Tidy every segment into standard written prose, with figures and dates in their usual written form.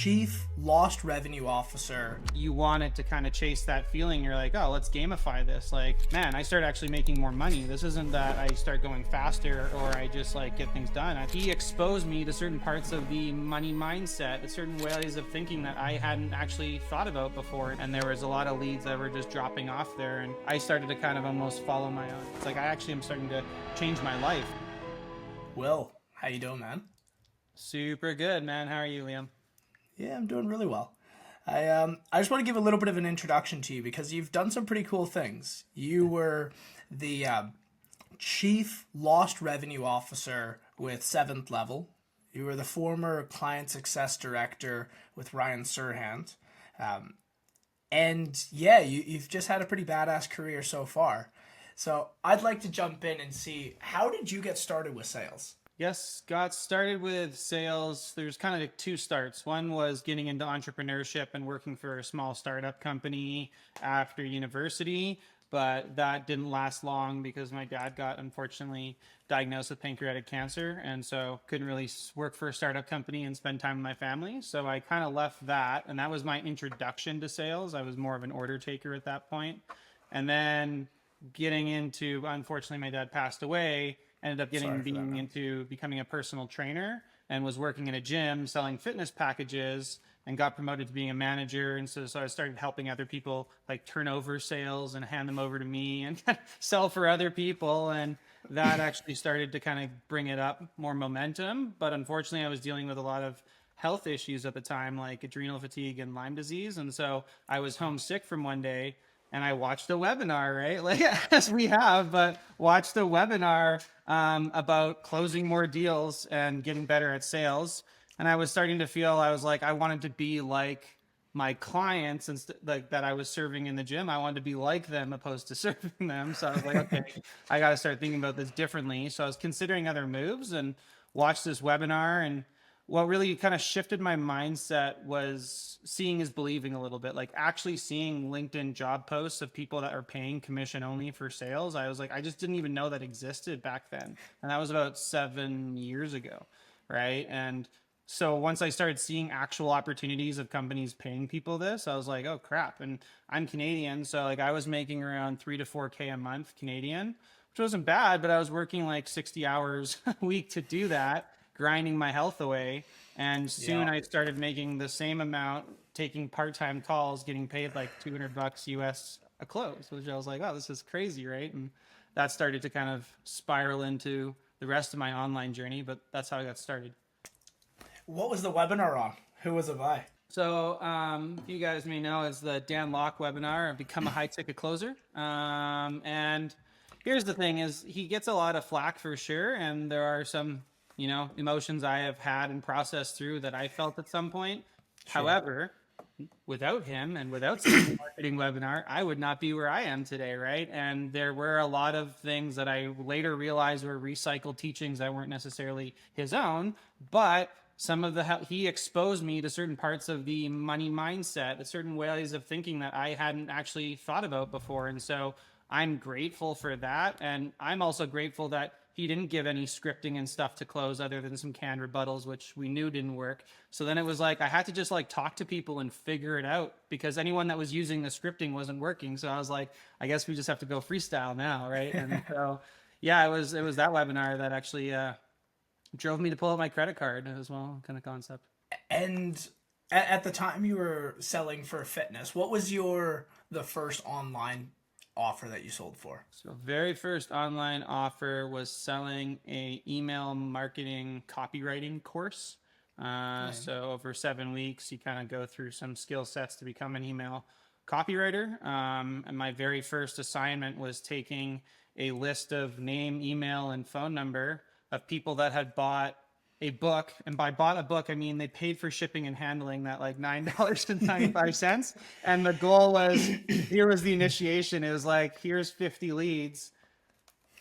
Chief Lost Revenue Officer. You want it to kind of chase that feeling. You're like, oh, let's gamify this. Like, man, I start actually making more money. This isn't that I start going faster or I just like get things done. He exposed me to certain parts of the money mindset, certain ways of thinking that I hadn't actually thought about before. And there was a lot of leads that were just dropping off there. And I started to kind of almost follow my own. It's like I actually am starting to change my life. Will, how you doing, man? Super good, man. How are you, Liam? Yeah, I'm doing really well. I just want to give a little bit of an introduction to you because you've done some pretty cool things. You were the Chief Lost Revenue Officer with 7th Level. You were the former Client Success Director with Ryan Serhant. And yeah, you've just had a pretty badass career so far. So I'd like to jump in and see, how did you get started with sales? Yes, got started with sales. There's kind of two starts. One was getting into entrepreneurship and working for a small startup company after university, but that didn't last long because my dad got unfortunately diagnosed with pancreatic cancer, and so couldn't really work for a startup company and spend time with my family. So I kind of left that, and that was my introduction to sales. I was more of an order taker at that point. And then getting into, unfortunately, my dad passed away, ended up being into becoming a personal trainer and was working in a gym selling fitness packages and got promoted to being a manager. And so I started helping other people like turn over sales and hand them over to me and sell for other people. And that actually started to kind of bring it up more momentum. But unfortunately, I was dealing with a lot of health issues at the time, like adrenal fatigue and Lyme disease. And so I was homesick from one day and I watched a webinar, right? Like, as we have, but watched a webinar about closing more deals and getting better at sales. And I was starting to feel, I was like, I wanted to be like my clients and like that I was serving in the gym. I wanted to be like them opposed to serving them. So I was like, okay, I got to start thinking about this differently. So I was considering other moves and watched this webinar, and what really kind of shifted my mindset was seeing is believing a little bit, like actually seeing LinkedIn job posts of people that are paying commission only for sales. I was like, I just didn't even know that existed back then. And that was about 7 years ago, right? And so once I started seeing actual opportunities of companies paying people this, I was like, oh crap. And I'm Canadian. So like I was making around 3 to 4K a month Canadian, which wasn't bad, but I was working like 60 hours a week to do that, grinding my health away. And soon I started making the same amount, taking part-time calls, getting paid like $200 US a close, which I was like, oh, this is crazy, right? And that started to kind of spiral into the rest of my online journey, but that's how I got started. What was the webinar on? Who was it by? So you guys may know, it's the Dan Locke webinar, Become a High Ticket Closer. And here's the thing is he gets a lot of flack for sure. And there are some emotions I have had and processed through that I felt at some point. Sure. However, without him and without the marketing webinar, I would not be where I am today, right? And there were a lot of things that I later realized were recycled teachings that weren't necessarily his own, but some of he exposed me to certain parts of the money mindset, certain ways of thinking that I hadn't actually thought about before. And so I'm grateful for that. And I'm also grateful that he didn't give any scripting and stuff to close other than some canned rebuttals, which we knew didn't work. So then it was like, I had to just like talk to people and figure it out because anyone that was using the scripting wasn't working. So I was like, I guess we just have to go freestyle now. Right. And so, yeah, it was that webinar that actually drove me to pull out my credit card as well, kind of concept. And at the time you were selling for fitness, what was the first online offer that you sold for? So very first online offer was selling a email marketing copywriting course. So over 7 weeks, you kind of go through some skill sets to become an email copywriter. And my very first assignment was taking a list of name, email, and phone number of people that had bought a book. And by bought a book, I mean they paid for shipping and handling that like $9.95. And the goal was, here was the initiation. It was like, here's 50 leads.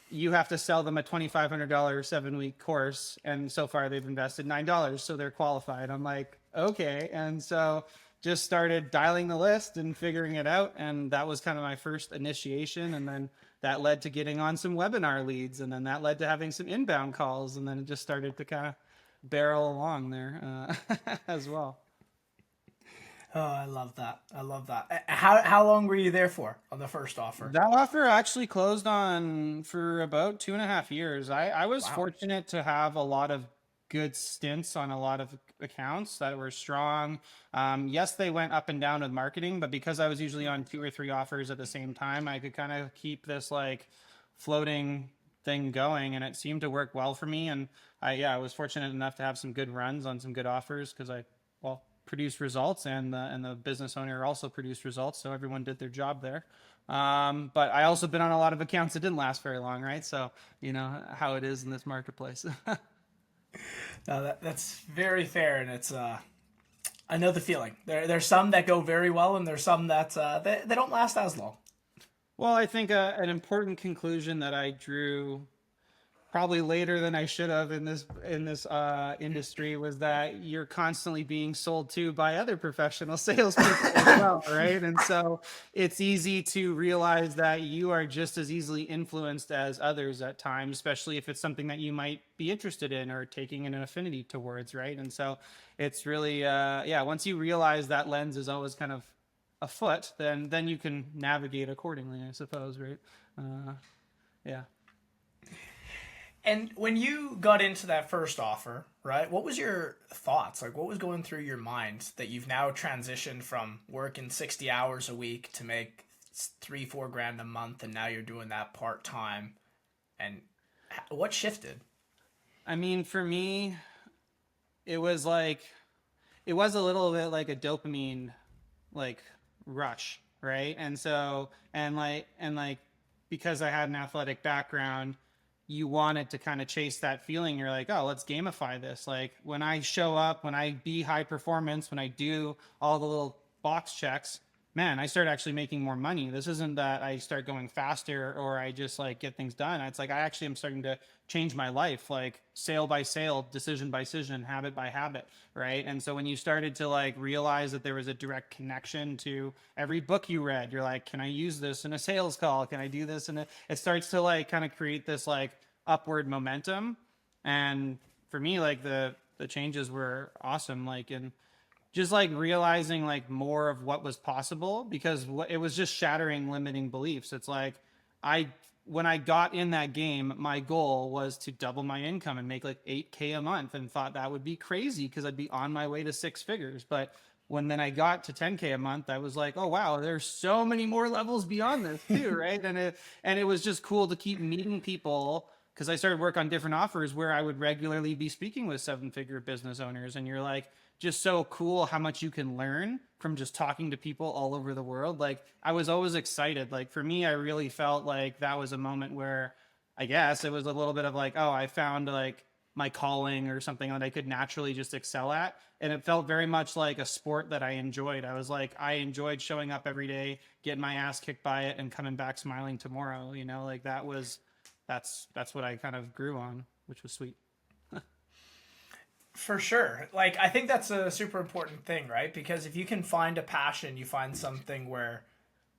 You have to sell them a $2,500 7-week course. And so far they've invested $9, so they're qualified. I'm like, okay. And so just started dialing the list and figuring it out. And that was kind of my first initiation. And then that led to getting on some webinar leads. And then that led to having some inbound calls. And then it just started to kind of barrel along there as well. Oh, I love that. I love that. How long were you there for on the first offer? That offer actually closed on for about 2.5 years. I was Wow. fortunate to have a lot of good stints on a lot of accounts that were strong. Yes, they went up and down with marketing, but because I was usually on two or three offers at the same time, I could kind of keep this like floating thing going, and it seemed to work well for me. And I was fortunate enough to have some good runs on some good offers because well, produced results, and the business owner also produced results, so everyone did their job there. But I also been on a lot of accounts that didn't last very long, right? So you know how it is in this marketplace. No, that's very fair, and it's I know the feeling. There's some that go very well, and there's some that they don't last as long. Well, I think an important conclusion that I drew probably later than I should have in this industry was that you're constantly being sold to by other professional salespeople as well, right? And so it's easy to realize that you are just as easily influenced as others at times, especially if it's something that you might be interested in or taking an affinity towards, right? And so it's really yeah. Once you realize that lens is always kind of afoot, then you can navigate accordingly, I suppose, right? Yeah. And when you got into that first offer, right, what was your thoughts? Like, what was going through your mind that you've now transitioned from working 60 hours a week to make 3, 4 grand a month, and now you're doing that part time? And what shifted? I mean, for me, it was like it was a little bit like a dopamine like rush, right? And so and like because I had an athletic background, you wanted to kind of chase that feeling. You're like, oh, let's gamify this. Like when I show up, when I be high performance, when I do all the little box checks, man, I start actually making more money. This isn't that I start going faster or I just like get things done. It's like I actually am starting to change my life, like sale by sale, decision by decision, habit by habit, right? And so when you started to like realize that there was a direct connection to every book you read, you're like, can I use this in a sales call? Can I do this? And it starts to like kind of create this like upward momentum. And for me, like the changes were awesome. Like in just like realizing like more of what was possible because it was just shattering limiting beliefs. It's like I when I got in that game, my goal was to double my income and make like 8K a month, and thought that would be crazy because I'd be on my way to six figures. But when then I got to 10K a month, I was like, oh wow, there's so many more levels beyond this too, right? And it was just cool to keep meeting people because I started work on different offers where I would regularly be speaking with seven-figure business owners, and you're like, just so cool how much you can learn from just talking to people all over the world. Like I was always excited. Like for me, I really felt like that was a moment where I guess it was a little bit of like, oh, I found like my calling or something that I could naturally just excel at. And it felt very much like a sport that I enjoyed. I was like, I enjoyed showing up every day, getting my ass kicked by it and coming back smiling tomorrow. You know, like that's what I kind of grew on, which was sweet. For sure. Like, I think that's a super important thing, right? Because if you can find a passion, you find something where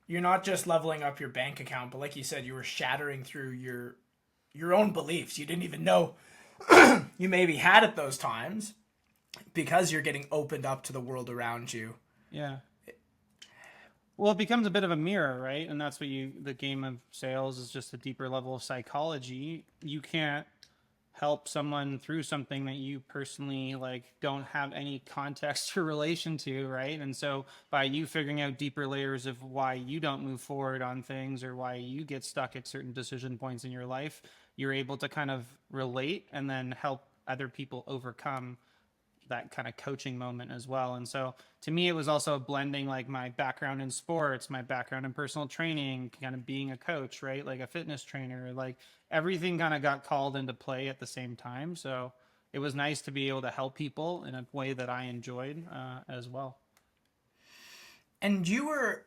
you're not just leveling up your bank account, but like you said, you were shattering through your own beliefs. You didn't even know you maybe had at those times because you're getting opened up to the world around you. Yeah. Well, it becomes a bit of a mirror, right? And that's what the game of sales is just a deeper level of psychology. You can't help someone through something that you personally like don't have any context or relation to, right? And so by you figuring out deeper layers of why you don't move forward on things or why you get stuck at certain decision points in your life, you're able to kind of relate and then help other people overcome that kind of coaching moment as well. And so to me, it was also blending like my background in sports, my background in personal training, kind of being a coach, right? Like a fitness trainer, like everything kind of got called into play at the same time. So it was nice to be able to help people in a way that I enjoyed as well. And you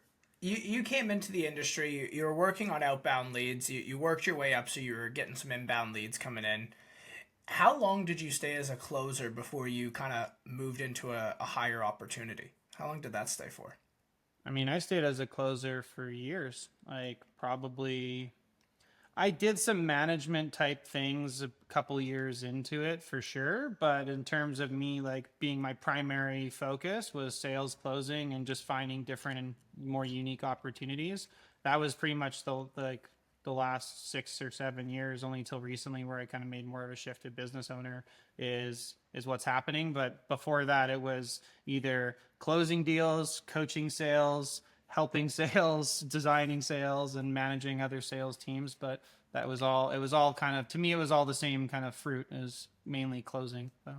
came into the industry, you were working on outbound leads, you worked your way up so you were getting some inbound leads coming in. How long did you stay as a closer before you kind of moved into a higher opportunity? How long did that stay for? I mean, I stayed as a closer for years, like probably I did some management type things a couple years into it for sure, but in terms of me like being my primary focus was sales closing and just finding different and more unique opportunities. That was pretty much the last 6 or 7 years, only until recently where I kind of made more of a shift to business owner is what's happening. But before that, it was either closing deals, coaching sales, helping sales, designing sales, and managing other sales teams. But that was all. It was all kind of, to me, it was all the same kind of fruit as mainly closing. So.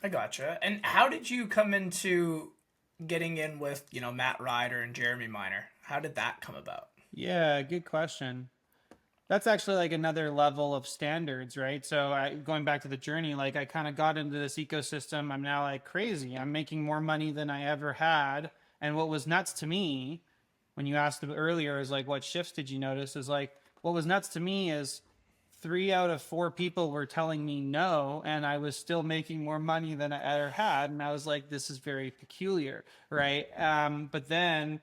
I gotcha. And how did you come into getting in with, Matt Ryder and Jeremy Miner? How did that come about? Yeah, good question. That's actually like another level of standards, right? So going back to the journey, like I kind of got into this ecosystem. I'm now like crazy. I'm making more money than I ever had. And what was nuts to me when you asked earlier is like, what shifts did you notice? Is like, what was nuts to me is 3 out of 4 people were telling me no, and I was still making more money than I ever had. And I was like, this is very peculiar, right? But then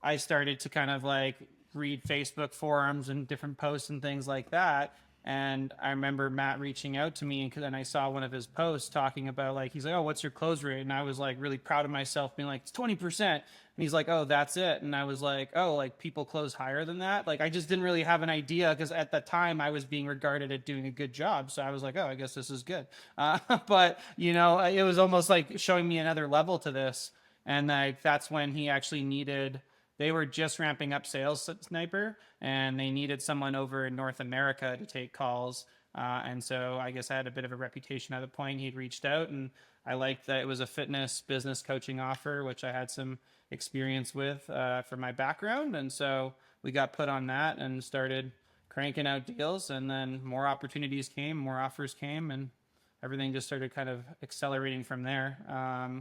I started to kind of like read Facebook forums and different posts and things like that. And I remember Matt reaching out to me, and then I saw one of his posts talking about like, he's like, "Oh, what's your close rate?" And I was like really proud of myself, being like, "It's 20%." And he's like, "Oh, that's it." And I was like, "Oh, like people close higher than that?" Like I just didn't really have an idea because at the time I was being regarded as doing a good job. So I was like, "Oh, I guess this is good." But it was almost like showing me another level to this. And like that's when he actually needed. They were just ramping up Sales Sniper, and they needed someone over in North America to take calls. And so I guess I had a bit of a reputation at the point. He'd reached out, and I liked that it was a fitness business coaching offer, which I had some experience with for my background. And so we got put on that and started cranking out deals. And then more opportunities came, more offers came, and everything just started kind of accelerating from there,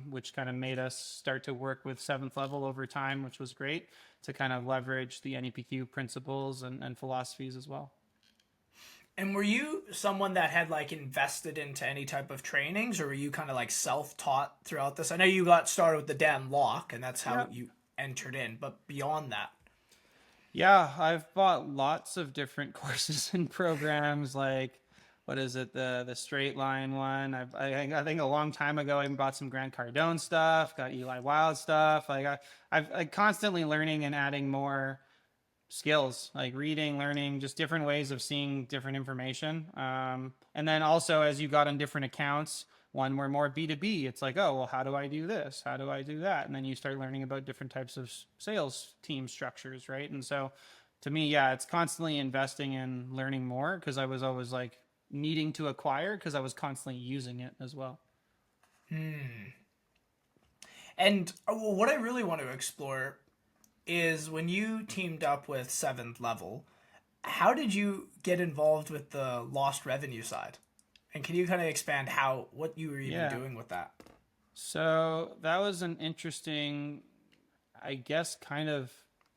which kind of made us start to work with seventh level over time, which was great to kind of leverage the NEPQ principles and philosophies as well. And were you someone that had like invested into any type of trainings, or were you kind of like self-taught throughout this? I know you got started with the Dan Lock, and that's how you entered in, but beyond that. Yeah, I've bought lots of different courses and programs like what is it, the straight line one. I think a long time ago I bought some Grant Cardone stuff, got Eli Wild stuff. I've like constantly learning and adding more skills, like reading, learning, just different ways of seeing different information. And then also as you got on different accounts, one were more B2B. It's like, oh, well, how do I do this? How do I do that? And then you start learning about different types of sales team structures, right? And so to me, yeah, it's constantly investing in learning more because I was always like needing to acquire because I was constantly using it as well. And what I really want to explore is when you teamed up with Seventh Level, how did you get involved with the lost revenue side? And can you kind of expand what you were even doing with that? So that was an interesting, I guess, kind of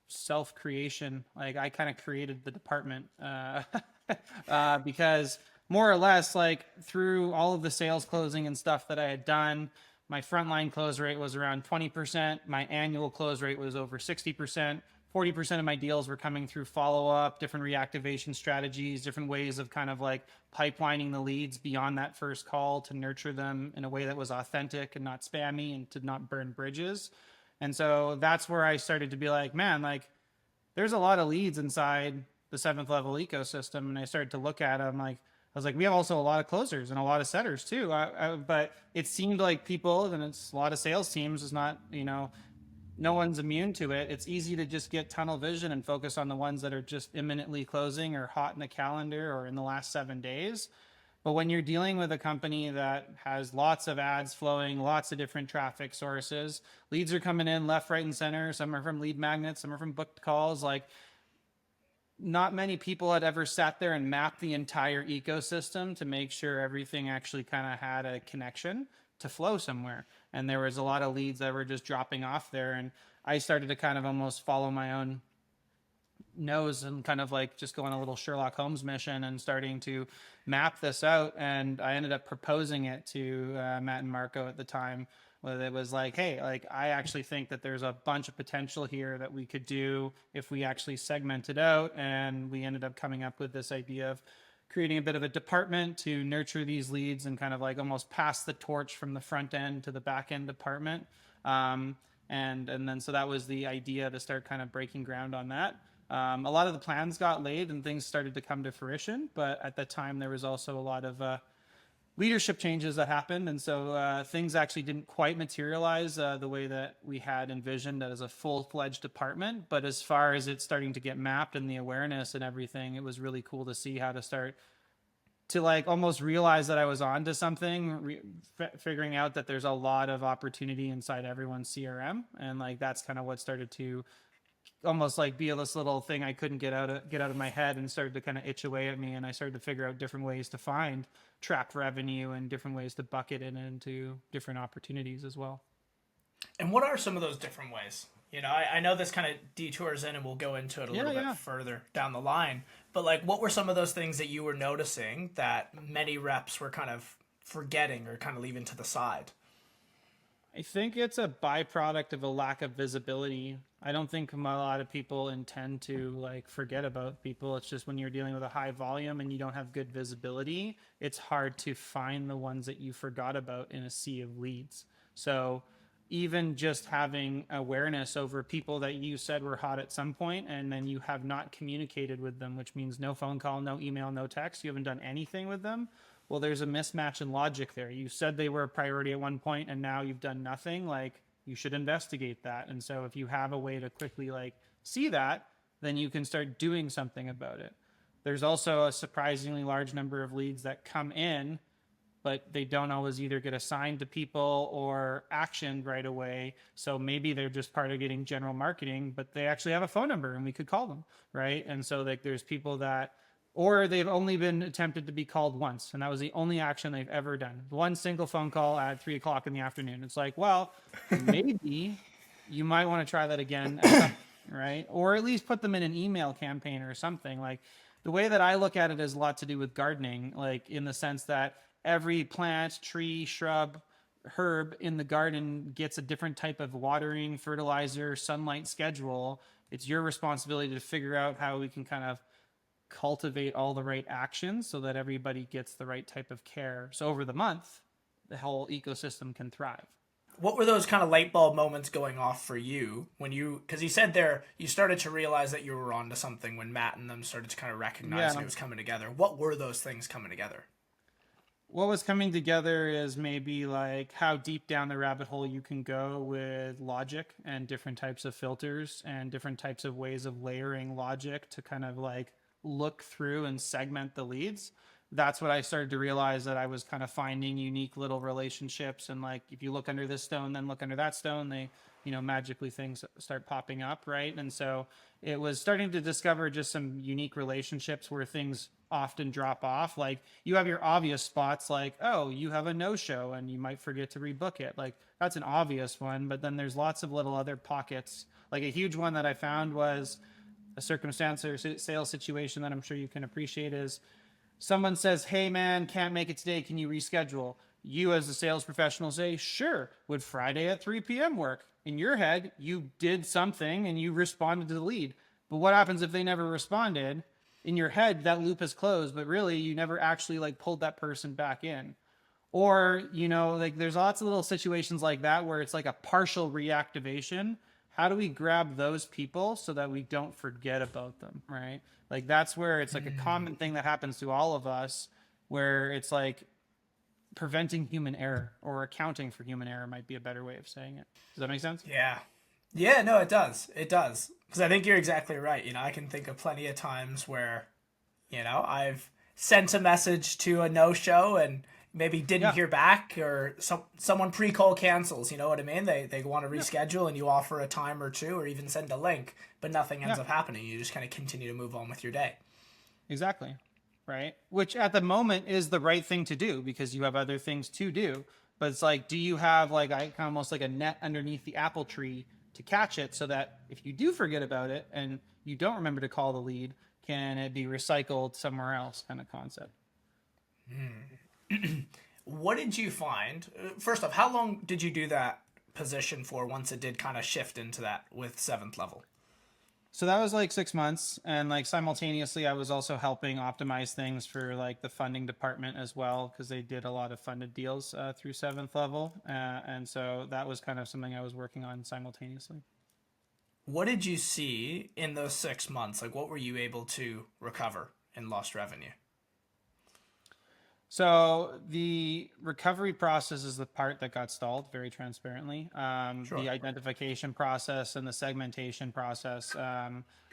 self creation. Like I kind of created the department because more or less, like through all of the sales closing and stuff that I had done, my frontline close rate was around 20%. My annual close rate was over 60%. 40% of my deals were coming through follow up, different reactivation strategies, different ways of kind of like pipelining the leads beyond that first call to nurture them in a way that was authentic and not spammy and to not burn bridges. And so that's where I started to be like, man, like there's a lot of leads inside the seventh level ecosystem. And I started to look at them like, I was like, we have also a lot of closers and a lot of setters too. But it seemed like people, and it's a lot of sales teams, is not, no one's immune to it. It's easy to just get tunnel vision and focus on the ones that are just imminently closing or hot in the calendar or in the last 7 days. But when you're dealing with a company that has lots of ads flowing, lots of different traffic sources, leads are coming in left, right, and center. Some are from lead magnets, some are from booked calls. Like not many people had ever sat there and mapped the entire ecosystem to make sure everything actually kind of had a connection to flow somewhere. And there was a lot of leads that were just dropping off there. And I started to kind of almost follow my own nose and kind of like just go on a little Sherlock Holmes mission and starting to map this out. And I ended up proposing it to Matt and Marco at the time. Where it was like, hey, like I actually think that there's a bunch of potential here that we could do if we actually segment it out. And we ended up coming up with this idea of creating a bit of a department to nurture these leads and kind of like almost pass the torch from the front end to the back end department. And then so that was the idea to start kind of breaking ground on that. A lot of the plans got laid and things started to come to fruition, but at the time there was also a lot of leadership changes that happened, and so things actually didn't quite materialize the way that we had envisioned as a full-fledged department. But as far as it starting to get mapped and the awareness and everything, it was really cool to see how to start to like almost realize that I was onto something, figuring out that there's a lot of opportunity inside everyone's CRM, and like that's kind of what started to almost like be this little thing I couldn't get out of my head, and started to kind of itch away at me. And I started to figure out different ways to find trapped revenue and different ways to bucket it into different opportunities as well. And what are some of those different ways? You know, I know this kind of detours in, and we'll go into it a little bit further down the line. But like, what were some of those things that you were noticing that many reps were kind of forgetting or kind of leaving to the side? I think it's a byproduct of a lack of visibility. I don't think a lot of people intend to like forget about people. It's just when you're dealing with a high volume and you don't have good visibility, it's hard to find the ones that you forgot about in a sea of leads. So even just having awareness over people that you said were hot at some point and then you have not communicated with them, which means no phone call, no email, no text, you haven't done anything with them. Well, there's a mismatch in logic there. You said they were a priority at one point and now you've done nothing. Like, you should investigate that. And so if you have a way to quickly like see that, then you can start doing something about it. There's also a surprisingly large number of leads that come in, but they don't always either get assigned to people or actioned right away. So maybe they're just part of getting general marketing, but they actually have a phone number and we could call them, right? And so like there's people that, or they've only been attempted to be called once, and that was the only action they've ever done. One single phone call at 3 o'clock in the afternoon. It's like, well, maybe you might want to try that again, right? Or at least put them in an email campaign or something. Like the way that I look at it has a lot to do with gardening, like in the sense that every plant, tree, shrub, herb in the garden gets a different type of watering, fertilizer, sunlight schedule. It's your responsibility to figure out how we can kind of cultivate all the right actions so that everybody gets the right type of care. So over the month, the whole ecosystem can thrive. What were those kind of light bulb moments going off for you when you, because you said there, you started to realize that you were onto something when Matt and them started to kind of recognize it was coming together. What were those things coming together? What was coming together is maybe like how deep down the rabbit hole you can go with logic and different types of filters and different types of ways of layering logic to kind of like look through and segment the leads. That's what I started to realize, that I was kind of finding unique little relationships. And like, if you look under this stone, then look under that stone, they, you know, magically things start popping up. Right. And so it was starting to discover just some unique relationships where things often drop off. Like you have your obvious spots, like, oh, you have a no-show and you might forget to rebook it. Like that's an obvious one, but then there's lots of little other pockets. Like a huge one that I found was a circumstance or sales situation that I'm sure you can appreciate is someone says, hey man, can't make it today, can you reschedule? You as a sales professional say, sure, would Friday at 3 p.m. work? In your head, you did something and you responded to the lead. But what happens if they never responded? In your head, that loop is closed, but really you never actually like pulled that person back in. Or, you know, like there's lots of little situations like that where it's like a partial reactivation. How do we grab those people so that we don't forget about them, right? Like that's where it's like a common thing that happens to all of us, where it's like preventing human error or accounting for human error might be a better way of saying it. Does that make sense? Yeah. Yeah, no, it does. It does. Because I think you're exactly right. You know, I can think of plenty of times where, you know, I've sent a message to a no-show and maybe didn't hear back, or someone pre-call cancels, you know what I mean? They want to reschedule and you offer a time or two or even send a link, but nothing ends up happening. You just kind of continue to move on with your day. Exactly. Right. Which at the moment is the right thing to do because you have other things to do. But it's like, do you have like almost like a net underneath the apple tree to catch it so that if you do forget about it and you don't remember to call the lead, can it be recycled somewhere else kind of concept? what did you find? First off, how long did you do that position for once it did kind of shift into that with seventh level? So that was like 6 months, and like simultaneously, I was also helping optimize things for like the funding department as well, because they did a lot of funded deals through seventh level, and so that was kind of something I was working on simultaneously. What did you see in those 6 months? Like, what were you able to recover in lost revenue? So the recovery process is the part that got stalled very transparently. The Sure. identification process and the segmentation process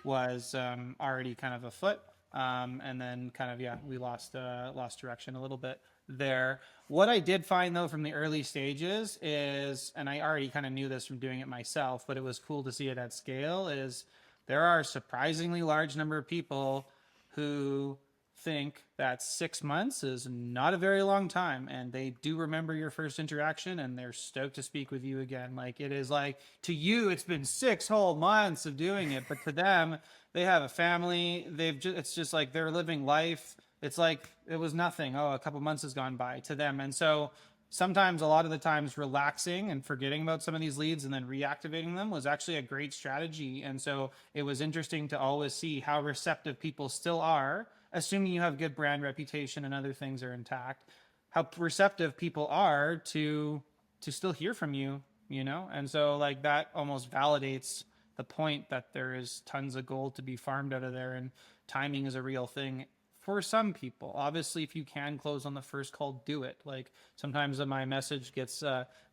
was already kind of afoot. And then kind of, yeah, we lost direction a little bit there. What I did find though from the early stages is, and I already kind of knew this from doing it myself, but it was cool to see it at scale, is there are a surprisingly large number of people who think that 6 months is not a very long time, and they do remember your first interaction and they're stoked to speak with you again. Like, it is like, to you it's been 6 whole months of doing it, but to them, they have a family, it's just like they're living life. It's like it was nothing. Oh, a couple months has gone by to them. And so sometimes, a lot of the times, relaxing and forgetting about some of these leads and then reactivating them was actually a great strategy. And so it was interesting to always see how receptive people still are, assuming you have good brand reputation and other things are intact, how receptive people are to still hear from you, you know? And so like that almost validates the point that there is tons of gold to be farmed out of there, and timing is a real thing for some people. Obviously, if you can close on the first call, do it. Like, sometimes my message gets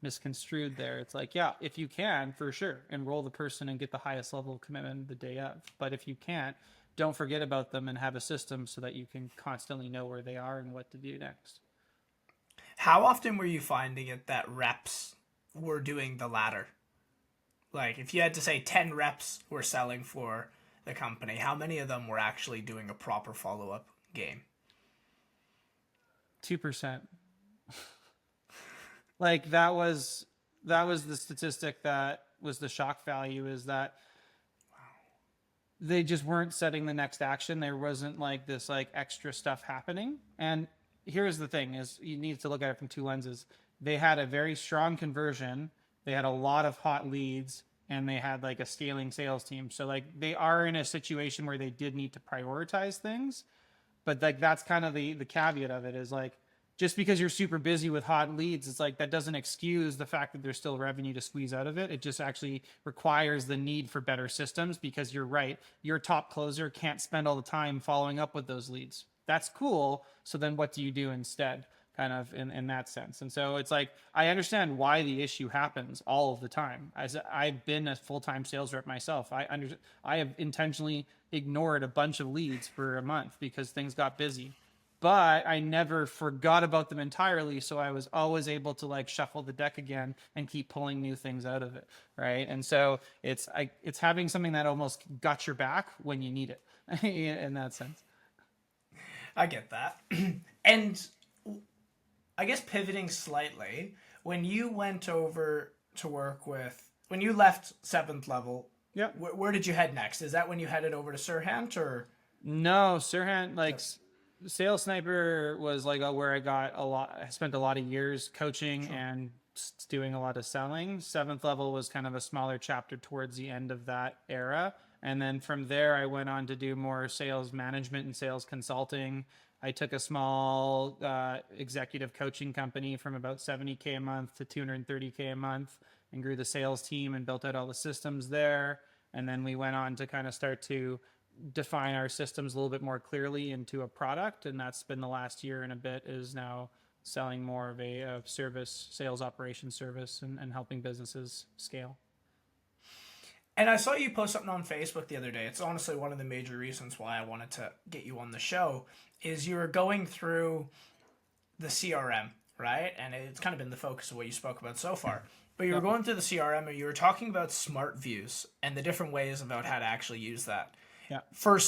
misconstrued there. It's like, yeah, if you can, for sure, enroll the person and get the highest level of commitment the day of. But if you can't, don't forget about them and have a system so that you can constantly know where they are and what to do next. How often were you finding it that reps were doing the latter? Like, if you had to say 10 reps were selling for the company, how many of them were actually doing a proper follow-up game? 2%. Like, that was the statistic that was the shock value, is that they just weren't setting the next action. There wasn't like this like extra stuff happening. And here's the thing, is you need to look at it from two lenses. They had a very strong conversion, they had a lot of hot leads, and they had like a scaling sales team. So like they are in a situation where they did need to prioritize things. But like that's kind of the caveat of it, is like, just because you're super busy with hot leads, it's like that doesn't excuse the fact that there's still revenue to squeeze out of it. It just actually requires the need for better systems, because you're right, your top closer can't spend all the time following up with those leads. That's cool. So then what do you do instead? Kind of in that sense. And so it's like, I understand why the issue happens all of the time. As I've been a full-time sales rep myself, I have intentionally ignored a bunch of leads for a month because things got busy, but I never forgot about them entirely. So I was always able to like shuffle the deck again and keep pulling new things out of it. Right. And so it's having something that almost got your back when you need it in that sense. I get that. And I guess pivoting slightly, when you went over to work with, when you left seventh level, Yeah. where did you head next? Is that when you headed over to Sirhant, or? No, Sirhan, like Sales Sniper was like where I got a lot. I spent a lot of years coaching and doing a lot of selling. Seventh level was kind of a smaller chapter towards the end of that era. And then from there, I went on to do more sales management and sales consulting. I took a small executive coaching company from about 70K a month to 230K a month, and grew the sales team and built out all the systems there. And then we went on to kind of start to define our systems a little bit more clearly into a product. And that's been the last year and a bit, is now selling more of a service, sales operations service, and helping businesses scale. And I saw you post something on Facebook the other day. It's honestly one of the major reasons why I wanted to get you on the show, is you were going through the CRM, right? And it's kind of been the focus of what you spoke about so far. But you were going through the CRM and you were talking about smart views and the different ways about how to actually use that. Yeah. For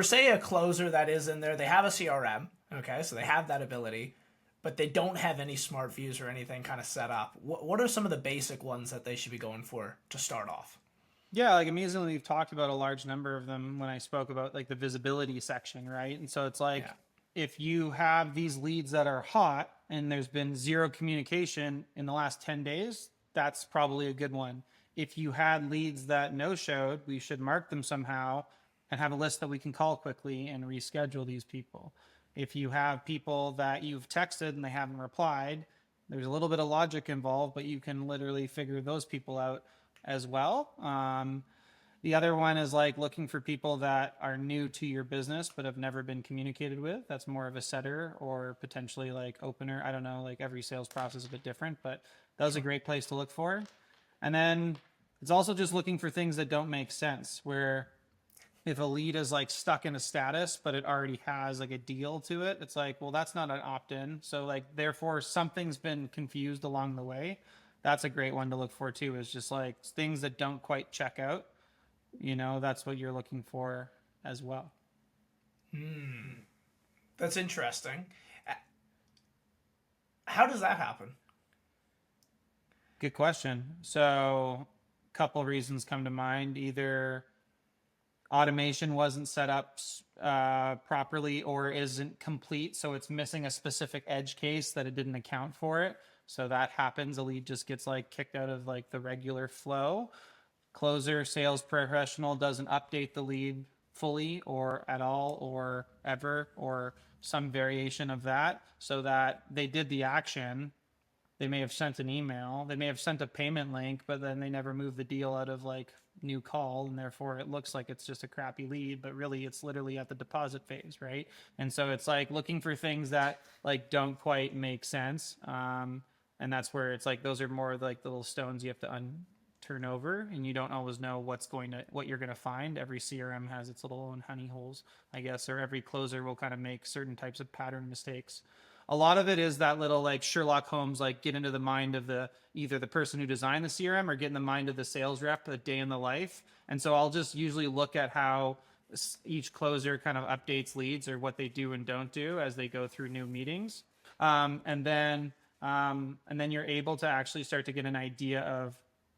say a closer that is in there, they have a CRM, okay? So they have that ability, but they don't have any smart views or anything kind of set up. What are some of the basic ones that they should be going for to start off? Yeah, like amazingly, we've talked about a large number of them when I spoke about like the visibility section, right? And so it's like, if you have these leads that are hot, and there's been zero communication in the last 10 days, that's probably a good one. If you had leads that no-showed, we should mark them somehow and have a list that we can call quickly and reschedule these people. If you have people that you've texted and they haven't replied, there's a little bit of logic involved, but you can literally figure those people out as well. The other one is like looking for people that are new to your business but have never been communicated with. That's more of a setter or potentially like opener. I don't know, like every sales process is a bit different, but that was a great place to look for. And then it's also just looking for things that don't make sense, where if a lead is like stuck in a status, but it already has like a deal to it, it's like, well, that's not an opt-in. So like, therefore something's been confused along the way. That's a great one to look for too, is just like things that don't quite check out. That's what you're looking for as well. That's interesting. How does that happen? Good question. So a couple of reasons come to mind. Either automation wasn't set up properly or isn't complete, so it's missing a specific edge case that it didn't account for it. So that happens. A lead just gets like kicked out of like the regular flow. Closer, sales professional doesn't update the lead fully or at all or ever or some variation of that, so that they did the action. They may have sent an email, they may have sent a payment link, but then they never moved the deal out of like new call, and therefore it looks like it's just a crappy lead, but really it's literally at the deposit phase, right? And so it's like looking for things that like don't quite make sense. And that's where it's like those are more like the little stones you have to turn over, and you don't always know what you're going to find. Every CRM has its little own honey holes, I guess, or every closer will kind of make certain types of pattern mistakes. A lot of it is that little like Sherlock Holmes, like get into the mind of either the person who designed the CRM or get in the mind of the sales rep, a day in the life. And so I'll just usually look at how each closer kind of updates leads or what they do and don't do as they go through new meetings. And then you're able to actually start to get an idea of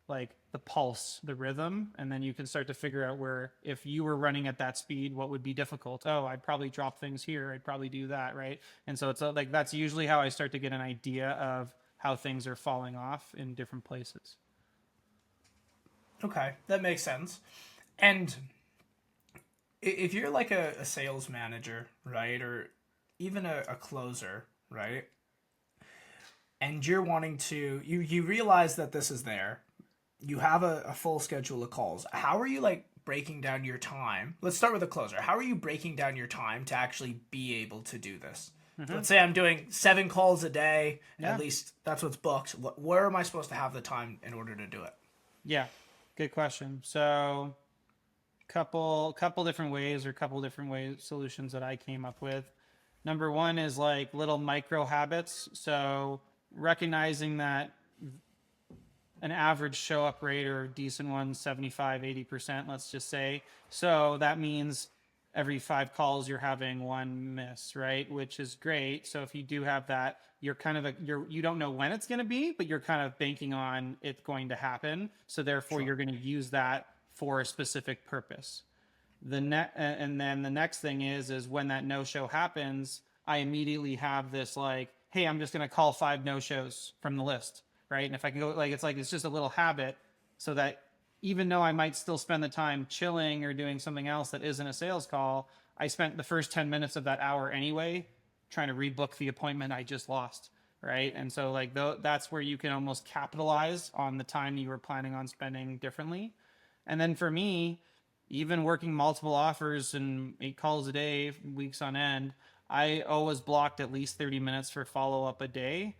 like the pulse, the rhythm, and then you can start to figure out where, if you were running at that speed, what would be difficult. Oh, I'd probably drop things here. I'd probably do that, right? And so it's like that's usually how I start to get an idea of how things are falling off in different places. Okay, that makes sense. And if you're like a sales manager, right, or even a closer, right, and you're wanting to, you realize that this is there, you have a full schedule of calls. How are you like breaking down your time? Let's start with a closer. How are you breaking down your time to actually be able to do this? Mm-hmm. Let's say I'm doing 7 calls a day. Yeah. At least that's what's booked. Where am I supposed to have the time in order to do it? Yeah, good question. So couple different ways solutions that I came up with. Number one is like little micro habits. So recognizing that an average show up rate or decent one, 75, 80%, let's just say. So that means every 5 calls you're having 1 miss, right? Which is great. So if you do have that, you're kind of you don't know when it's going to be, but you're kind of banking on it going to happen. So therefore You're going to use that for a specific purpose. And then the next thing is when that no-show happens, I immediately have this like, hey, I'm just going to call 5 no-shows from the list. Right. And if I can go it's just a little habit, so that even though I might still spend the time chilling or doing something else that isn't a sales call, I spent the first 10 minutes of that hour anyway, trying to rebook the appointment I just lost. Right. And so like that's where you can almost capitalize on the time you were planning on spending differently. And then for me, even working multiple offers and 8 calls a day, weeks on end, I always blocked at least 30 minutes for follow-up a day.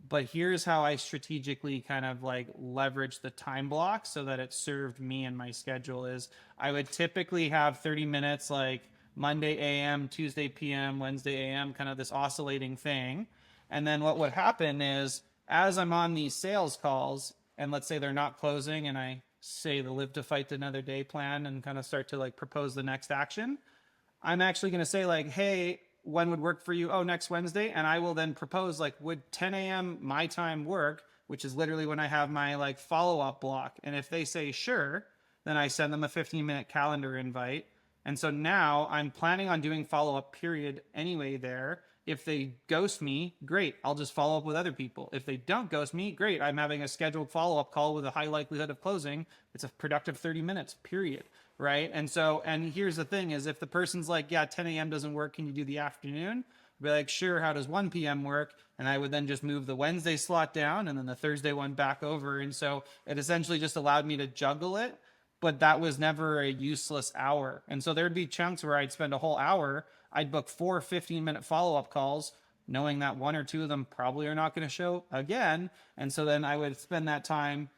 But here's how I strategically kind of like leverage the time block so that it served me and my schedule is I would typically have 30 minutes like Monday AM, Tuesday PM, Wednesday AM, kind of this oscillating thing. And then what would happen is as I'm on these sales calls, and let's say they're not closing and I say the live to fight another day plan and kind of start to like propose the next action, I'm actually going to say like, hey, when would work for you? Oh, next Wednesday. And I will then propose like, would 10 a.m. my time work, which is literally when I have my like follow-up block. And if they say sure, then I send them a 15-minute calendar invite. And so now I'm planning on doing follow-up period anyway there. If they ghost me, great. I'll just follow up with other people. If they don't ghost me, great. I'm having a scheduled follow-up call with a high likelihood of closing. It's a productive 30 minutes, period. Right. And so, and here's the thing is if the person's like, yeah, 10 a.m. doesn't work. Can you do the afternoon? I'd be like, sure. How does 1 p.m. work? And I would then just move the Wednesday slot down and then the Thursday one back over. And so it essentially just allowed me to juggle it, but that was never a useless hour. And so there'd be chunks where I'd spend a whole hour. I'd book 4 15-minute follow-up calls, knowing that 1 or 2 of them probably are not going to show again. And so then I would spend that time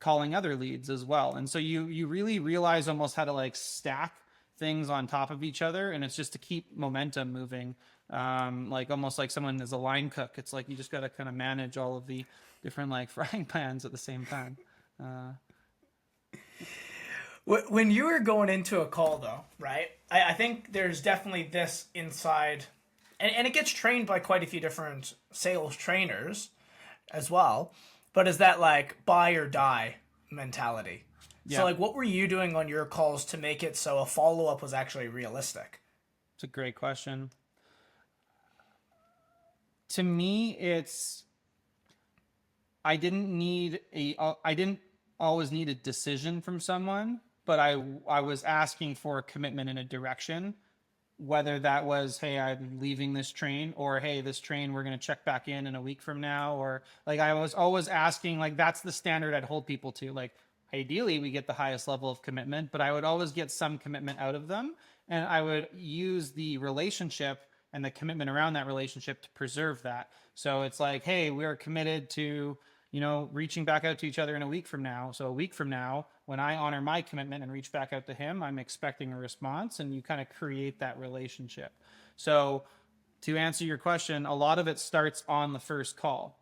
calling other leads as well. And so you really realize almost how to like stack things on top of each other. And it's just to keep momentum moving. Like almost like someone is a line cook. It's like you just got to kind of manage all of the different like frying pans at the same time. When you were going into a call, though, right? I think there's definitely this inside, and it gets trained by quite a few different sales trainers as well. But is that like buy or die mentality? Yeah. So like, what were you doing on your calls to make it so a follow up was actually realistic? It's a great question. To me, I didn't always need a decision from someone, but I was asking for a commitment in a direction, whether that was, hey, I'm leaving this train, or hey, this train, we're going to check back in a week from now. Or like, I was always asking, like, that's the standard I'd hold people to. Like, ideally we get the highest level of commitment, but I would always get some commitment out of them. And I would use the relationship and the commitment around that relationship to preserve that. So it's like, hey, we're committed to, reaching back out to each other in a week from now. So a week from now, when I honor my commitment and reach back out to him, I'm expecting a response, and you kind of create that relationship. So to answer your question, a lot of it starts on the first call.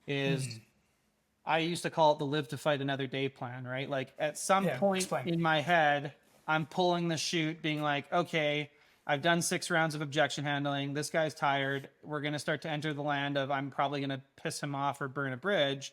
I used to call it the live to fight another day plan, right? Like at some point in my head, I'm pulling the chute being like, okay, I've done 6 rounds of objection handling. This guy's tired. We're going to start to enter the land of I'm probably going to piss him off or burn a bridge.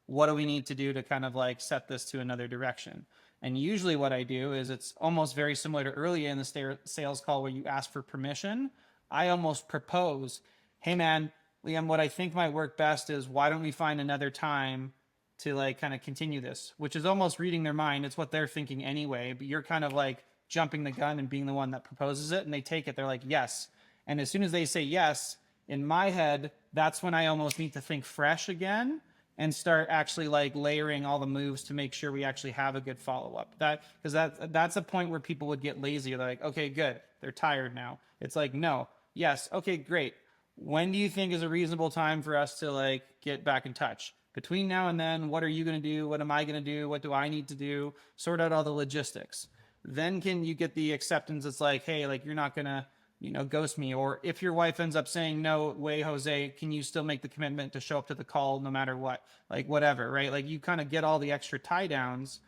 What do we need to do to kind of like set this to another direction? And usually what I do is it's almost very similar to earlier in the sales call where you ask for permission. I almost propose, hey man, Liam, what I think might work best is why don't we find another time to like kind of continue this, which is almost reading their mind. It's what they're thinking anyway, but you're kind of like jumping the gun and being the one that proposes it, and they take it. They're like, yes. And as soon as they say yes, in my head, that's when I almost need to think fresh again and start actually like layering all the moves to make sure we actually have a good follow-up. Because that's a point where people would get lazy. They're like, okay, good. They're tired now. It's like, no, yes, okay, great. When do you think is a reasonable time for us to like get back in touch? Between now and then, what are you going to do? What am I going to do? What do I need to do? Sort out all the logistics. Then can you get the acceptance? It's like, hey, like you're not going to, ghost me. Or if your wife ends up saying, no way, Jose, can you still make the commitment to show up to the call no matter what? Like whatever, right? Like you kind of get all the extra tie downs.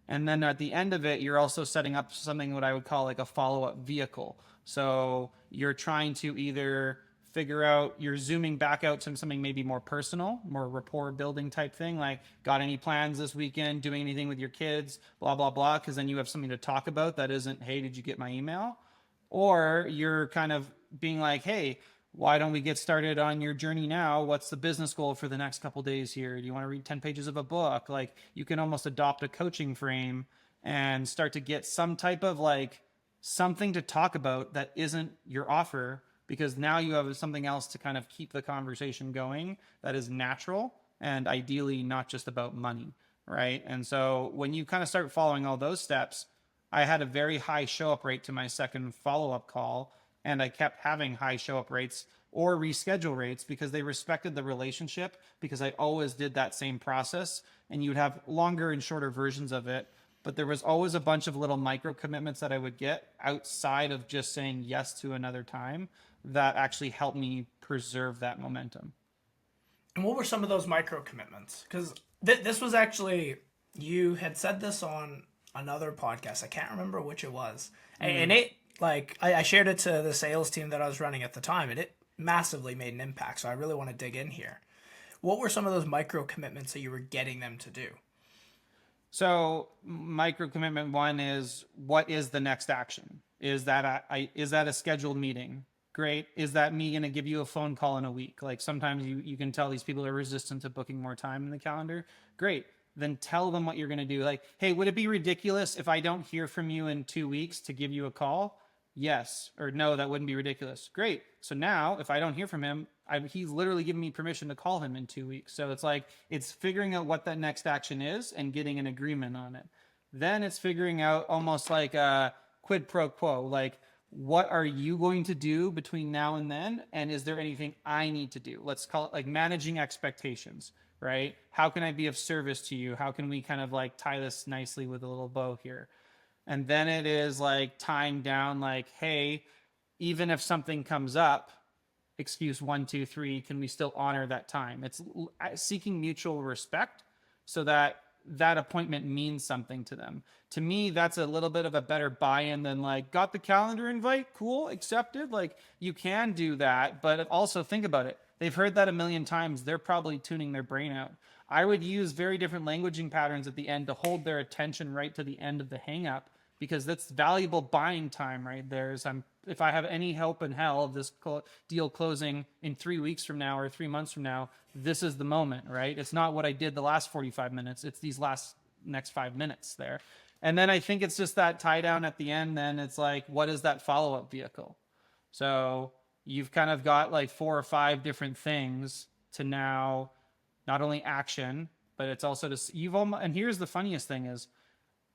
And then at the end of it, you're also setting up something what I would call like a follow-up vehicle. So you're trying to either figure out, you're zooming back out to something maybe more personal, more rapport building type thing, like got any plans this weekend, doing anything with your kids, blah, blah, blah, because then you have something to talk about that isn't, hey, did you get my email? Or you're kind of being like, hey, why don't we get started on your journey now? What's the business goal for the next couple days here? Do you want to read 10 pages of a book? Like you can almost adopt a coaching frame and start to get some type of like something to talk about that isn't your offer, because now you have something else to kind of keep the conversation going that is natural and ideally not just about money, right? And so when you kind of start following all those steps, I had a very high show up rate to my second follow-up call, and I kept having high show up rates or reschedule rates because they respected the relationship, because I always did that same process, and you'd have longer and shorter versions of it. But there was always a bunch of little micro commitments that I would get outside of just saying yes to another time that actually helped me preserve that momentum. And what were some of those micro commitments? Because this was actually, you had said this on another podcast. I can't remember which it was. And it, like, I shared it to the sales team that I was running at the time, and it massively made an impact. So I really want to dig in here. What were some of those micro commitments that you were getting them to do? So micro commitment one is, what is the next action? Is that a scheduled meeting? Great. Is that me going to give you a phone call in a week? Like sometimes you can tell these people are resistant to booking more time in the calendar. Great. Then tell them what you're going to do. Like, hey, would it be ridiculous if I don't hear from you in 2 weeks to give you a call? Yes. Or no, that wouldn't be ridiculous. Great. So now if I don't hear from him, he's literally giving me permission to call him in 2 weeks. So it's like, it's figuring out what that next action is and getting an agreement on it. Then it's figuring out almost like a quid pro quo, like, what are you going to do between now and then? And is there anything I need to do? Let's call it like managing expectations, right? How can I be of service to you? How can we kind of like tie this nicely with a little bow here? And then it is like tying down like, hey, even if something comes up, excuse 1, 2, 3, can we still honor that time? It's seeking mutual respect so that that appointment means something to them. To me, that's a little bit of a better buy-in than like, got the calendar invite, cool, accepted. Like you can do that, but also think about it. They've heard that a million times. They're probably tuning their brain out. I would use very different languaging patterns at the end to hold their attention right to the end of the hang up, because that's valuable buying time right there. If I have any hope in hell of this deal closing in 3 weeks from now or 3 months from now, this is the moment, right? It's not what I did the last 45 minutes. It's these next 5 minutes there. And then I think it's just that tie down at the end. Then it's like, what is that follow-up vehicle? So you've kind of got like 4 or 5 different things to now not only action, but it's also and here's the funniest thing is,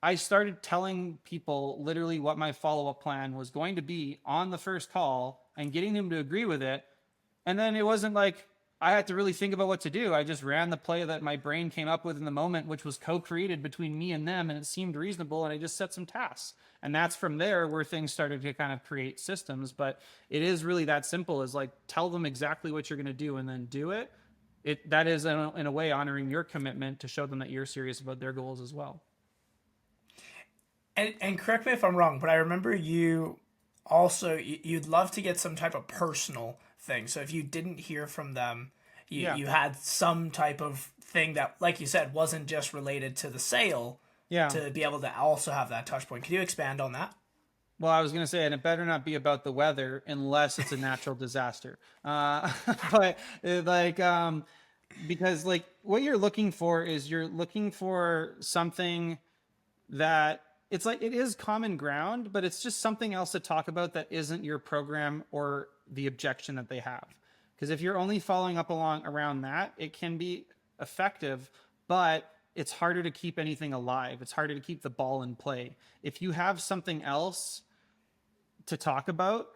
I started telling people literally what my follow-up plan was going to be on the first call and getting them to agree with it. And then it wasn't like I had to really think about what to do. I just ran the play that my brain came up with in the moment, which was co-created between me and them, and it seemed reasonable, and I just set some tasks. And that's from there where things started to kind of create systems. But it is really that simple, is like, tell them exactly what you're going to do and then do it. That is in a way honoring your commitment to show them that you're serious about their goals as well. And correct me if I'm wrong, but I remember you also you'd love to get some type of personal thing. So if you didn't hear from them, you had some type of thing that, like you said, wasn't just related to the sale. Yeah. To be able to also have that touch point. Can you expand on that? Well, I was going to say, and it better not be about the weather unless it's a natural disaster. But like, because like what you're looking for is you're looking for something that it's like, it is common ground, but it's just something else to talk about that isn't your program or the objection that they have. Because if you're only following up around that, it can be effective, but it's harder to keep anything alive. It's harder to keep the ball in play. If you have something else to talk about,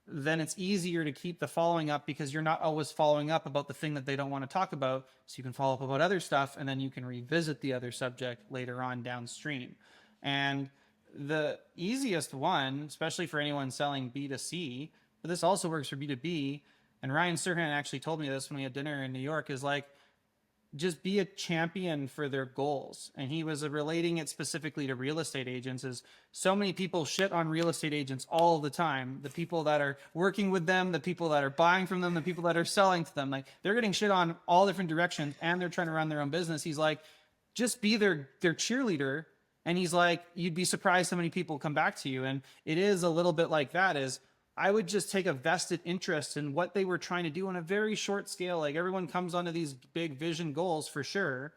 then it's easier to keep the following up, because you're not always following up about the thing that they don't want to talk about. So you can follow up about other stuff, and then you can revisit the other subject later on downstream. And the easiest one, especially for anyone selling B2C, but this also works for B2B, and Ryan Serhan actually told me this when we had dinner in New York, is like, just be a champion for their goals. And he was relating it specifically to real estate agents. Is so many people shit on real estate agents all the time. The people that are working with them, the people that are buying from them, the people that are selling to them, like they're getting shit on all different directions, and they're trying to run their own business. He's like, just be their cheerleader. And he's like, you'd be surprised how many people come back to you. And it is a little bit like that, is I would just take a vested interest in what they were trying to do on a very short scale. Like everyone comes onto these big vision goals for sure,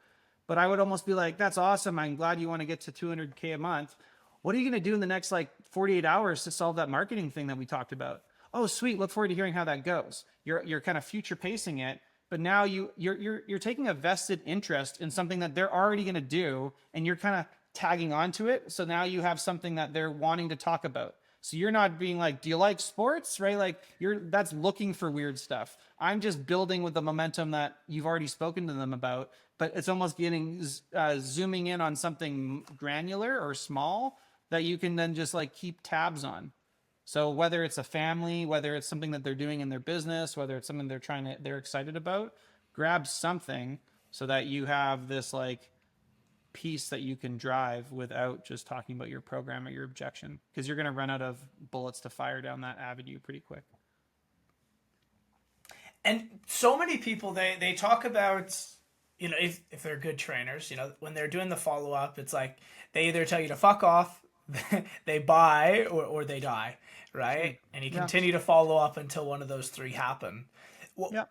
but I would almost be like, that's awesome. I'm glad you want to get to 200K a month. What are you going to do in the next like 48 hours to solve that marketing thing that we talked about? Oh, sweet. Look forward to hearing how that goes. You're kind of future pacing it, but now you're taking a vested interest in something that they're already going to do, and you're kind of tagging onto it. So now you have something that they're wanting to talk about. So you're not being like, do you like sports, right? Like that's looking for weird stuff. I'm just building with the momentum that you've already spoken to them about, but it's almost getting zooming in on something granular or small that you can then just like keep tabs on. So whether it's a family, whether it's something that they're doing in their business, whether it's something they're excited about, grab something so that you have this like piece that you can drive without just talking about your program or your objection, because you're going to run out of bullets to fire down that avenue pretty quick. And so many people, they talk about, if they're good trainers, when they're doing the follow-up, it's like they either tell you to fuck off they buy or they die, right? Sure. And you Yeah. continue to follow up until one of those three happen. What Yeah.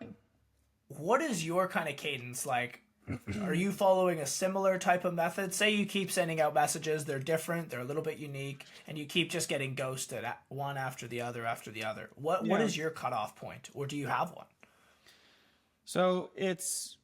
what is your kind of cadence like? Are you following a similar type of method? Say you keep sending out messages, they're different, they're a little bit unique, and you keep just getting ghosted one after the other after the other. What Yeah. is your cutoff point, or do you have one? So it's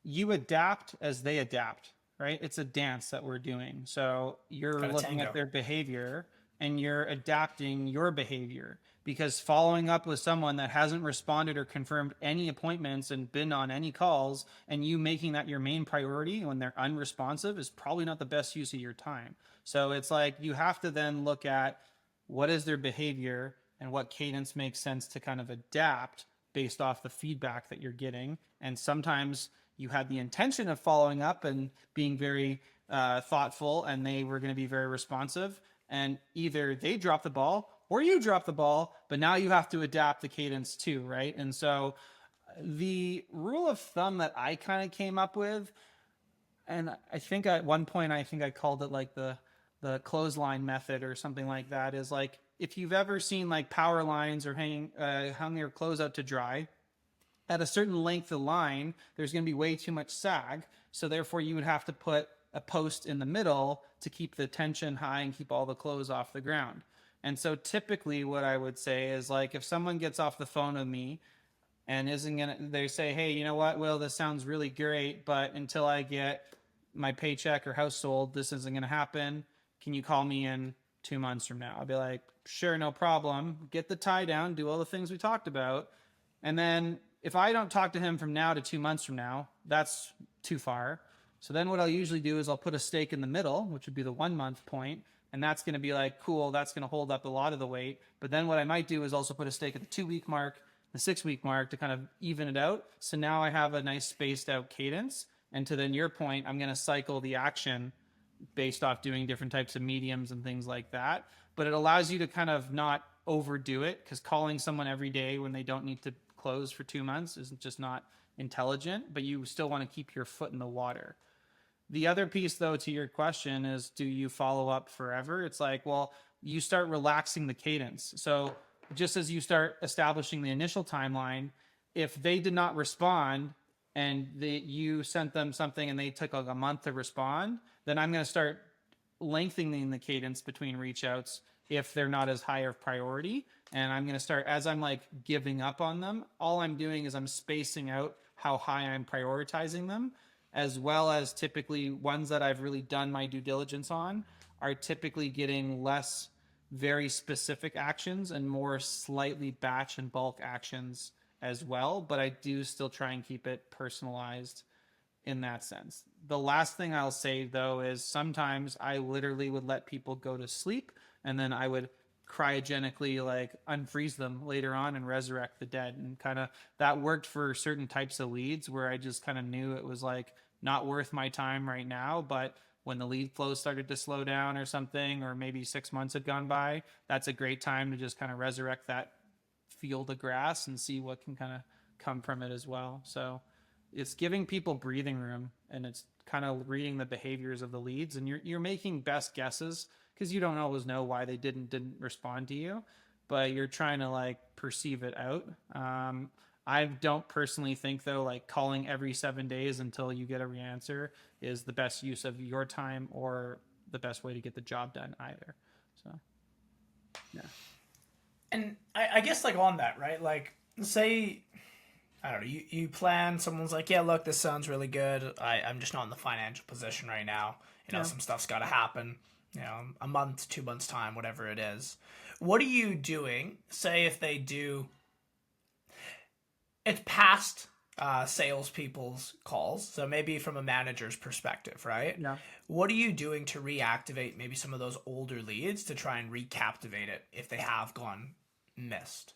you adapt as they adapt, right? It's a dance that we're doing. So you're Got a looking at tango. their behavior and you're adapting your behavior because following up with someone that hasn't responded or confirmed any appointments and been on any calls and you making that your main priority when they're unresponsive is probably not the best use of your time. So it's like you have to then look at what is their behavior and what cadence makes sense to kind of adapt based off the feedback that you're getting. And sometimes you had the intention of following up and being very thoughtful, and they were going to be very responsive. And either they drop the ball or you drop the ball, but now you have to adapt the cadence too, right? And so the rule of thumb that I kind of came up with, and I think at one point I think I called it like the clothesline method or something like that, is like if you've ever seen like power lines or hung your clothes out to dry, at a certain length of line, there's going to be way too much sag. So therefore, you would have to put a post in the middle to keep the tension high and keep all the clothes off the ground. And so typically, what I would say is like if someone gets off the phone with me and isn't gonna, they say, hey, you know what, Will, this sounds really great, but until I get my paycheck or house sold, this isn't gonna happen. Can you call me in 2 months from now? I'll be like, sure, no problem. Get the tie down, do all the things we talked about, and then if I don't talk to him from now to 2 months from now, that's too far. So then what I'll usually do is I'll put a stake in the middle, which would be the 1 month point, and that's going to be like, cool, that's going to hold up a lot of the weight. But then what I might do is also put a stake at the 2 week mark, the 6 week mark to kind of even it out. So now I have a nice spaced out cadence. And to then your point, I'm going to cycle the action based off doing different types of mediums and things like that. But it allows you to kind of not overdo it because calling someone every day when they don't need to close for 2 months is just not intelligent, but you still want to keep your foot in the water. The other piece, though, to your question is do you follow up forever? It's like, well, you start relaxing the cadence. So just as you start establishing the initial timeline, if they did not respond and you sent them something and they took like a month to respond, then I'm going to start lengthening the cadence between reach outs if they're not as high of priority. And I'm going to start, as I'm like giving up on them, all I'm doing is I'm spacing out how high I'm prioritizing them, as well as typically ones that I've really done my due diligence on are typically getting less very specific actions and more slightly batch and bulk actions as well. But I do still try and keep it personalized in that sense. The last thing I'll say though is sometimes I literally would let people go to sleep and then I would cryogenically like unfreeze them later on and resurrect the dead, and kind of that worked for certain types of leads where I just kind of knew it was like not worth my time right now, but when the lead flow started to slow down or something, or maybe 6 months had gone by, that's a great time to just kind of resurrect that field of grass and see what can kind of come from it as well. So it's giving people breathing room, and it's kind of reading the behaviors of the leads, and you're making best guesses because you don't always know why they didn't respond to you, but you're trying to like perceive it out. I don't personally think though like calling every 7 days until you get a answer is the best use of your time or the best way to get the job done either. So yeah. And I guess like on that, right? Like say I don't know, you plan, someone's like, yeah, look, this sounds really good. I'm just not in the financial position right now. Yeah. Some stuff's got to happen, a month, 2 months' time, whatever it is. What are you doing? Say if they do, it's past salespeople's calls. So maybe from a manager's perspective, right? Yeah. What are you doing to reactivate maybe some of those older leads to try and recaptivate it if they have gone missed?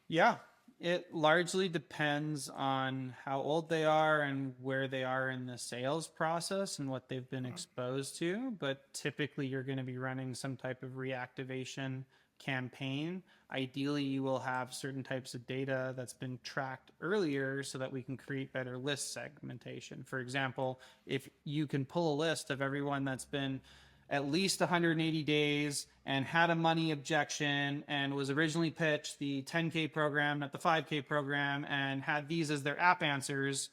Yeah, it largely depends on how old they are and where they are in the sales process and what they've been exposed to. But typically, you're going to be running some type of reactivation campaign. Ideally, you will have certain types of data that's been tracked earlier so that we can create better list segmentation. For example, if you can pull a list of everyone that's been at least 180 days and had a money objection and was originally pitched the 10K program, not the 5K program, and had these as their app answers,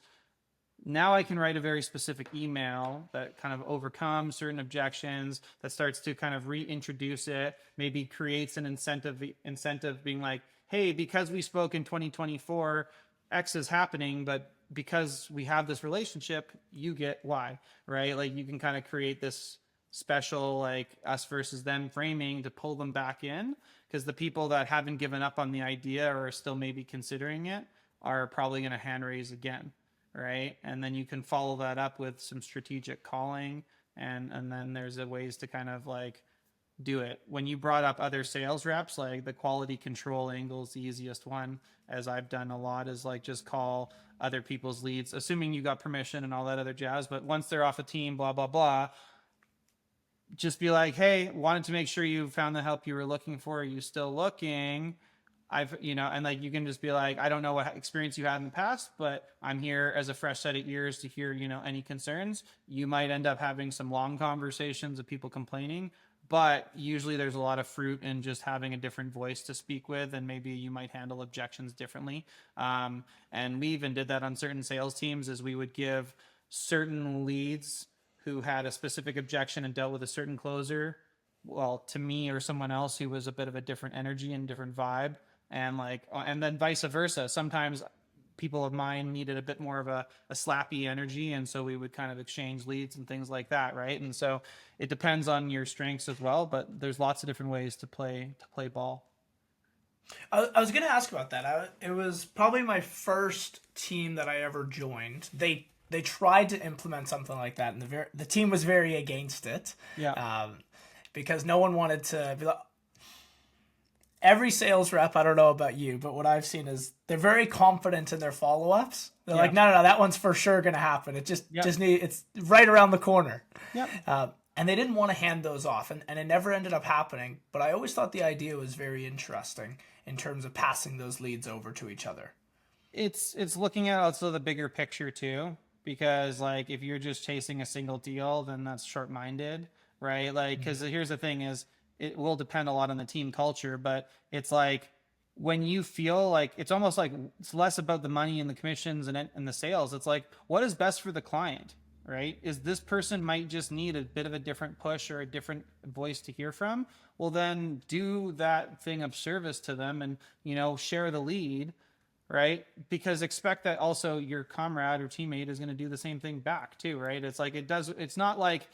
now I can write a very specific email that kind of overcomes certain objections, that starts to kind of reintroduce it, maybe creates an incentive being like, hey, because we spoke in 2024, X is happening, but because we have this relationship, you get Y, right? Like you can kind of create this special like us versus them framing to pull them back in, because the people that haven't given up on the idea or are still maybe considering it are probably going to hand raise again, right? And then you can follow that up with some strategic calling, and then there's a ways to kind of like do it. When you brought up other sales reps, like the quality control angle is the easiest one, as I've done a lot, is like just call other people's leads, assuming you got permission and all that other jazz. But once they're off a team, blah, blah, blah, just be like, hey, wanted to make sure you found the help you were looking for. Are you still looking? And like you can just be like, I don't know what experience you had in the past, but I'm here as a fresh set of ears to hear, any concerns. You might end up having some long conversations of people complaining, but usually there's a lot of fruit in just having a different voice to speak with, and maybe you might handle objections differently. And we even did that on certain sales teams, as we would give certain leads who had a specific objection and dealt with a certain closer, well, to me or someone else who was a bit of a different energy and different vibe. And then vice versa. Sometimes people of mine needed a bit more of a slappy energy, and so we would kind of exchange leads and things like that, right? And so it depends on your strengths as well, but there's lots of different ways to play ball. I was going to ask about that. It was probably my first team that I ever joined. They tried to implement something like that, and the team was very against it. Yeah. Because no one wanted to be like, every sales rep, I don't know about you, but what I've seen is they're very confident in their follow-ups. They're like, no, that one's for sure going to happen. It just it's right around the corner. Yep. And they didn't want to hand those off, and it never ended up happening. But I always thought the idea was very interesting in terms of passing those leads over to each other. It's looking at also the bigger picture too, because like if you're just chasing a single deal, then that's short-minded, right? Like, because here's the thing is, it will depend a lot on the team culture, but it's like when you feel like it's almost like it's less about the money and the commissions and the sales. It's like, what is best for the client, right? Is this person might just need a bit of a different push or a different voice to hear from? Well, then do that thing of service to them and, share the lead, right? Because expect that also your comrade or teammate is going to do the same thing back too, right? It's like it's not like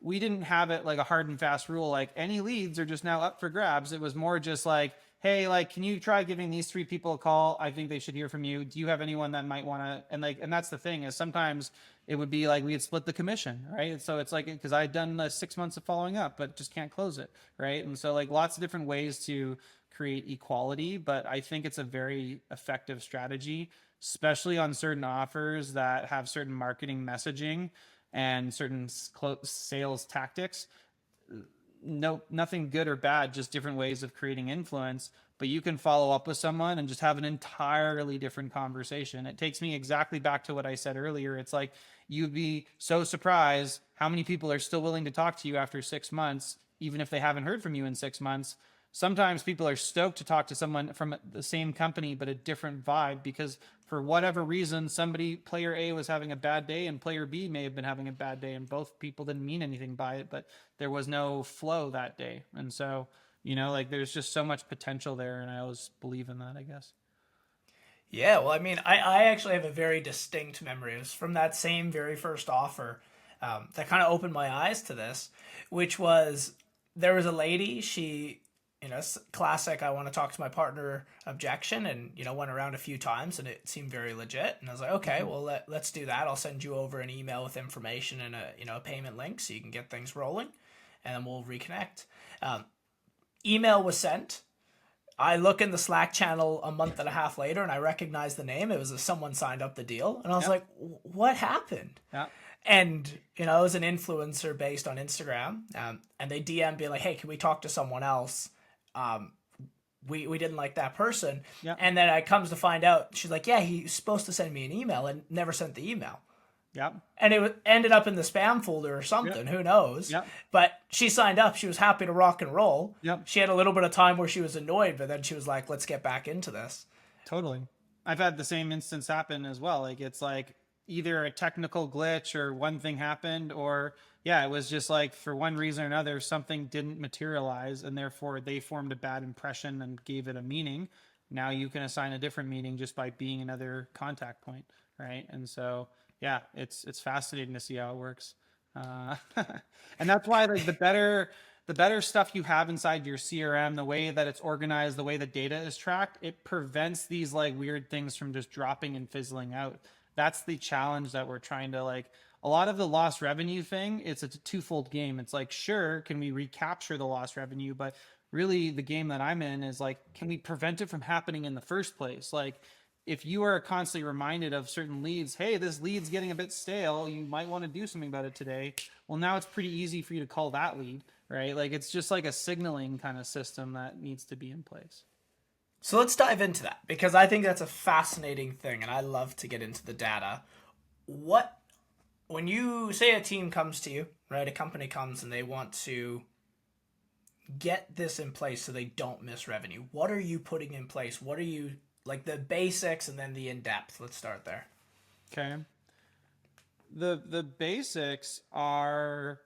we didn't have it like a hard and fast rule, like any leads are just now up for grabs. It was more just like, hey, like, can you try giving these 3 people a call? I think they should hear from you. Do you have anyone that might want to, and that's the thing is sometimes it would be like, we had split the commission, right? So it's like, cause I'd done 6 months of following up, but just can't close it. Right. And so like lots of different ways to create equality, but I think it's a very effective strategy, especially on certain offers that have certain marketing messaging and certain sales tactics. No, nothing good or bad, just different ways of creating influence. But you can follow up with someone and just have an entirely different conversation. It takes me exactly back to what I said earlier. It's like you'd be so surprised how many people are still willing to talk to you after 6 months, even if they haven't heard from you in 6 months. Sometimes people are stoked to talk to someone from the same company, but a different vibe, because for whatever reason, player A was having a bad day and player B may have been having a bad day, and both people didn't mean anything by it, but there was no flow that day. And so, like there's just so much potential there. And I always believe in that, I guess. Yeah. Well, I mean, I actually have a very distinct memory. It was from that same very first offer that kind of opened my eyes to this, which was there was a lady, she, classic, I want to talk to my partner objection, and, went around a few times and it seemed very legit. And I was like, okay, well, let's do that. I'll send you over an email with information and a payment link so you can get things rolling, and then we'll reconnect. Email was sent. I look in the Slack channel a month and a half later and I recognize the name. It was someone signed up the deal. And I was like, what happened? Yeah. And, it was an influencer based on Instagram. And they DM being like, hey, can we talk to someone else? We didn't like that person. Yeah. And then I comes to find out, she's like, yeah, he's supposed to send me an email and never sent the email. Yep. and ended up in the spam folder or Yep. something. Who knows? Yep. But she signed up. She was happy to rock and roll. Yep. She had a little bit of time where she was annoyed, but then she was like, "Let's get back into this." Totally. I've had the same instance happen as well. Like it's like either a technical glitch or one thing happened, or yeah, it was just like for one reason or another, something didn't materialize and therefore they formed a bad impression and gave it a meaning. Now you can assign a different meaning just by being another contact point, right? And so yeah, it's fascinating to see how it works. Uh, and that's why like the better stuff you have inside your CRM, the way that it's organized, the way the data is tracked, it prevents these like weird things from just dropping and fizzling out. That's the challenge that we're trying to like. A lot of the lost revenue thing, it's a twofold game. It's like, sure, can we recapture the lost revenue? But really, the game that I'm in is like, can we prevent it from happening in the first place? Like, if you are constantly reminded of certain leads, hey, this lead's getting a bit stale, you might want to do something about it today. Well, now it's pretty easy for you to call that lead, right? Like it's just like a signaling kind of system that needs to be in place. So let's dive into that because I think that's a fascinating thing, and I love to get into the data. What When you say a team comes to you, right? A company comes and they want to get this in place so they don't miss revenue. What are you putting in place? What are you like the basics and then the in depth? Let's start there. Okay. The basics are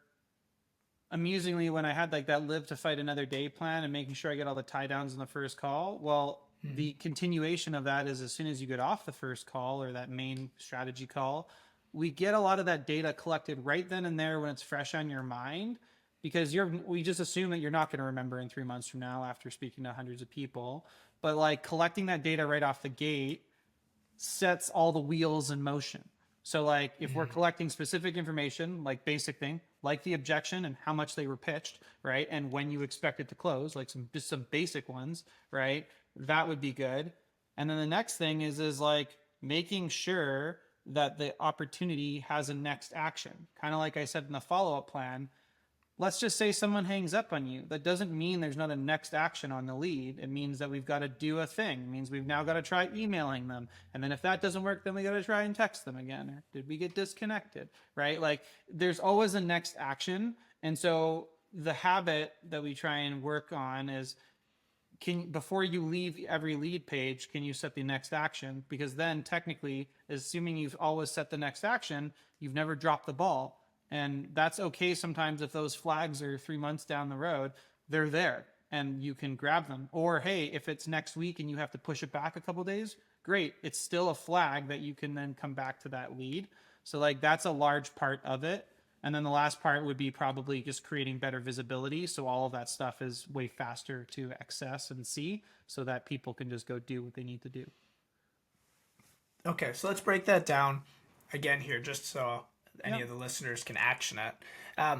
amusingly when I had like that live to fight another day plan and making sure I get all the tie downs in the first call. Well, the continuation of that is as soon as you get off the first call or that main strategy call, we get a lot of that data collected right then and there when it's fresh on your mind because we just assume that you're not going to remember in 3 months from now after speaking to hundreds of people. But like collecting that data right off the gate sets all the wheels in motion. So like if we're collecting specific information, like basic thing, like the objection and how much they were pitched, right? And when you expect it to close, like some basic ones, right? That would be good. And then the next thing is like making sure that the opportunity has a next action. Kind of like I said in the follow-up plan, let's just say someone hangs up on you. That doesn't mean there's not a next action on the lead. It means that we've got to do a thing. It means we've now got to try emailing them. And then if that doesn't work, then we got to try and text them again. Or did we get disconnected? Right? Like there's always a next action. And so the habit that we try and work on is before you leave every lead page, can you set the next action? Because then technically, assuming you've always set the next action, you've never dropped the ball. And that's okay sometimes if those flags are 3 months down the road, they're there and you can grab them. Or hey, if it's next week and you have to push it back a couple days, great. It's still a flag that you can then come back to that lead. So like that's a large part of it. And then the last part would be probably just creating better visibility. So all of that stuff is way faster to access and see so that people can just go do what they need to do. Okay, so let's break that down again here just so any of the listeners can action it.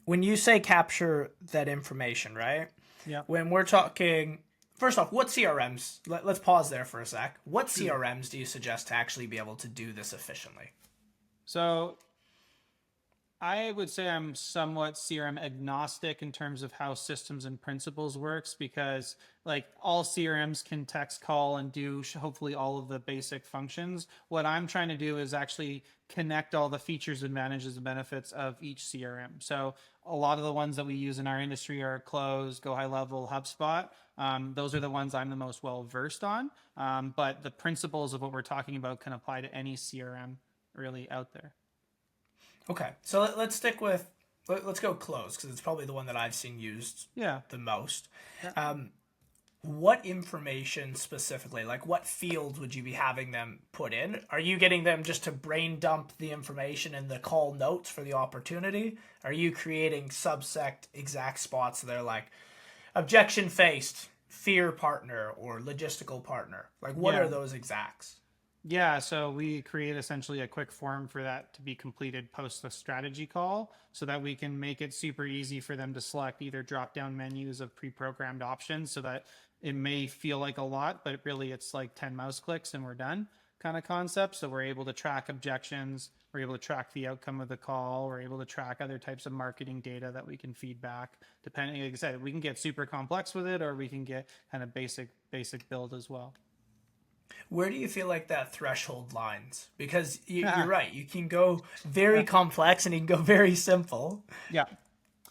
When you say capture that information, right? Yeah. When we're talking, first off, what CRMs, let's pause there for a sec. What CRMs do you suggest to actually be able to do this efficiently? So I would say I'm somewhat CRM agnostic in terms of how systems and principles works because like all CRMs can text, call, and do hopefully all of the basic functions. What I'm trying to do is actually connect all the features, advantages, and benefits of each CRM. So a lot of the ones that we use in our industry are Close, Go High Level, HubSpot. Those are the ones I'm the most well versed on. But the principles of what we're talking about can apply to any CRM really out there. Okay, so let's stick with, let's go Close because it's probably the one that I've seen used the most. What information specifically, like what fields would you be having them put in? Are you getting them just to brain dump the information in the call notes for the opportunity? Are you creating subsect exact spots so they're like objection faced, fear partner, or logistical partner? Like what are those exacts? Yeah, so we create essentially a quick form for that to be completed post the strategy call so that we can make it super easy for them to select either drop down menus of pre-programmed options so that it may feel like a lot, but really it's like 10 mouse clicks and we're done kind of concept. So we're able to track objections, we're able to track the outcome of the call, we're able to track other types of marketing data that we can feed back. Depending, like I said, we can get super complex with it or we can get kind of basic build as well. Where do you feel like that threshold lines? Because you're right, you can go very complex and you can go very simple. Yeah.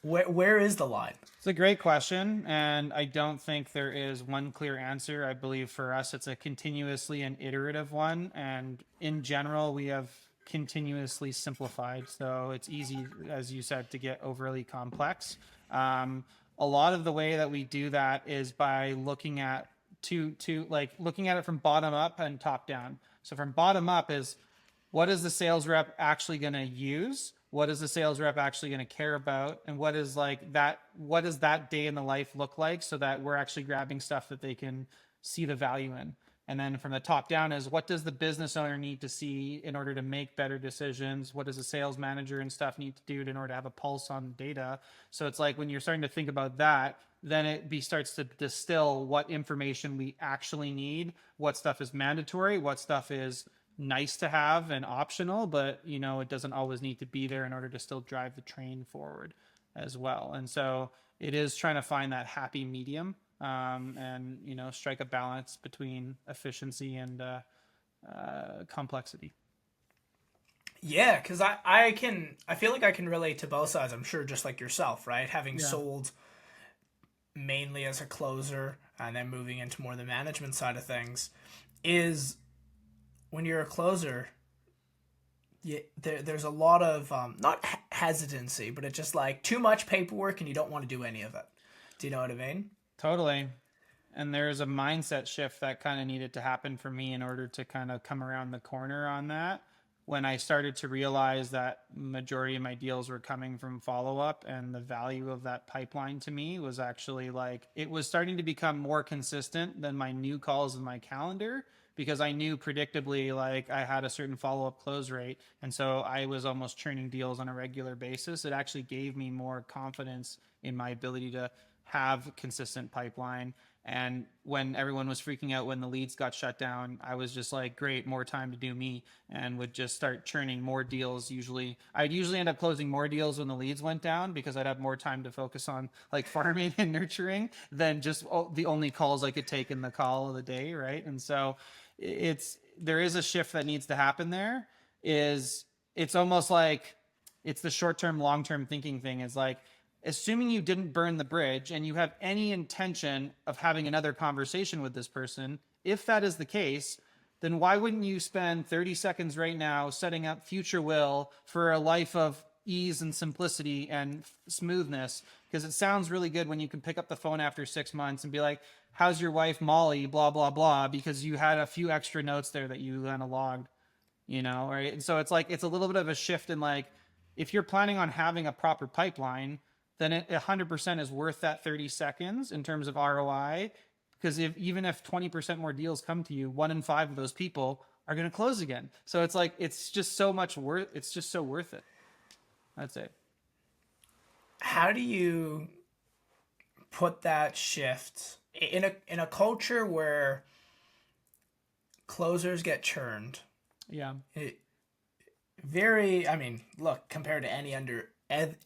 Where is the line? It's a great question, and I don't think there is one clear answer. I believe for us, it's a continuously and iterative one, and in general, we have continuously simplified. So it's easy, as you said, to get overly complex. Um, a lot of the way that we do that is by looking at looking at it from bottom up and top down. So from bottom up is what is the sales rep actually going to use, what is the sales rep actually going to care about, and what is like that, what does that day in the life look like, so that we're actually grabbing stuff that they can see the value in. And then from the top down is what does the business owner need to see in order to make better decisions, what does a sales manager and stuff need to do in order to have a pulse on data. So it's like when you're starting to think about that, then starts to distill what information we actually need, what stuff is mandatory, what stuff is nice to have and optional, but it doesn't always need to be there in order to still drive the train forward as well. And so it is trying to find that happy medium, and strike a balance between efficiency and complexity. Yeah, because I feel like I can relate to both sides. I'm sure just like yourself, right? Having Yeah. sold mainly as a closer and then moving into more the management side of things, is when you're a closer, there's a lot of not hesitancy, but it's just like too much paperwork and you don't want to do any of it. Do you know what I mean? Totally. And there's a mindset shift that kind of needed to happen for me in order to kind of come around the corner on that. When I started to realize that majority of my deals were coming from follow up, and the value of that pipeline to me was actually like, it was starting to become more consistent than my new calls in my calendar, because I knew predictably like I had a certain follow up close rate. And so I was almost churning deals on a regular basis. It actually gave me more confidence in my ability to have consistent pipeline. And when everyone was freaking out when the leads got shut down, I was just like, great, more time to do me, and would just start churning more deals. I'd usually end up closing more deals when the leads went down, because I'd have more time to focus on like farming and nurturing than just the only calls I could take in the call of the day. Right. And so there is a shift that needs to happen there. It's almost like it's the short-term, long-term thinking thing. Is like, assuming you didn't burn the bridge and you have any intention of having another conversation with this person, if that is the case, then why wouldn't you spend 30 seconds right now setting up future Will for a life of ease and simplicity and smoothness? Because it sounds really good when you can pick up the phone after 6 months and be like, how's your wife, Molly, blah, blah, blah, because you had a few extra notes there that you kind of logged, right? And so it's like, it's a little bit of a shift in like, if you're planning on having a proper pipeline, then it 100% is worth that 30 seconds in terms of ROI. Because even if 20% more deals come to you, 1 in 5 of those people are going to close again. So it's like, it's just so worth it. That's it. How do you put that shift in a culture where closers get churned? Yeah. I mean, look, compared to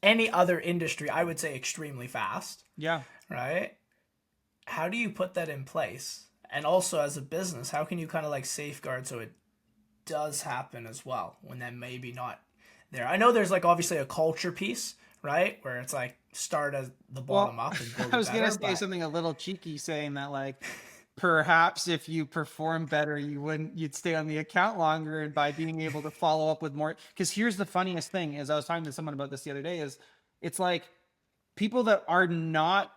any other industry, I would say extremely fast. Yeah. Right? How do you put that in place? And also as a business, how can you kind of like safeguard so it does happen as well when that maybe not there? I know there's like obviously a culture piece, right? Where it's like start at the bottom up and build I was it going to better. say something a little cheeky, saying that like, perhaps if you perform better, you'd stay on the account longer, and by being able to follow up with more. Because here's the funniest thing, is I was talking to someone about this the other day, is it's like people that are not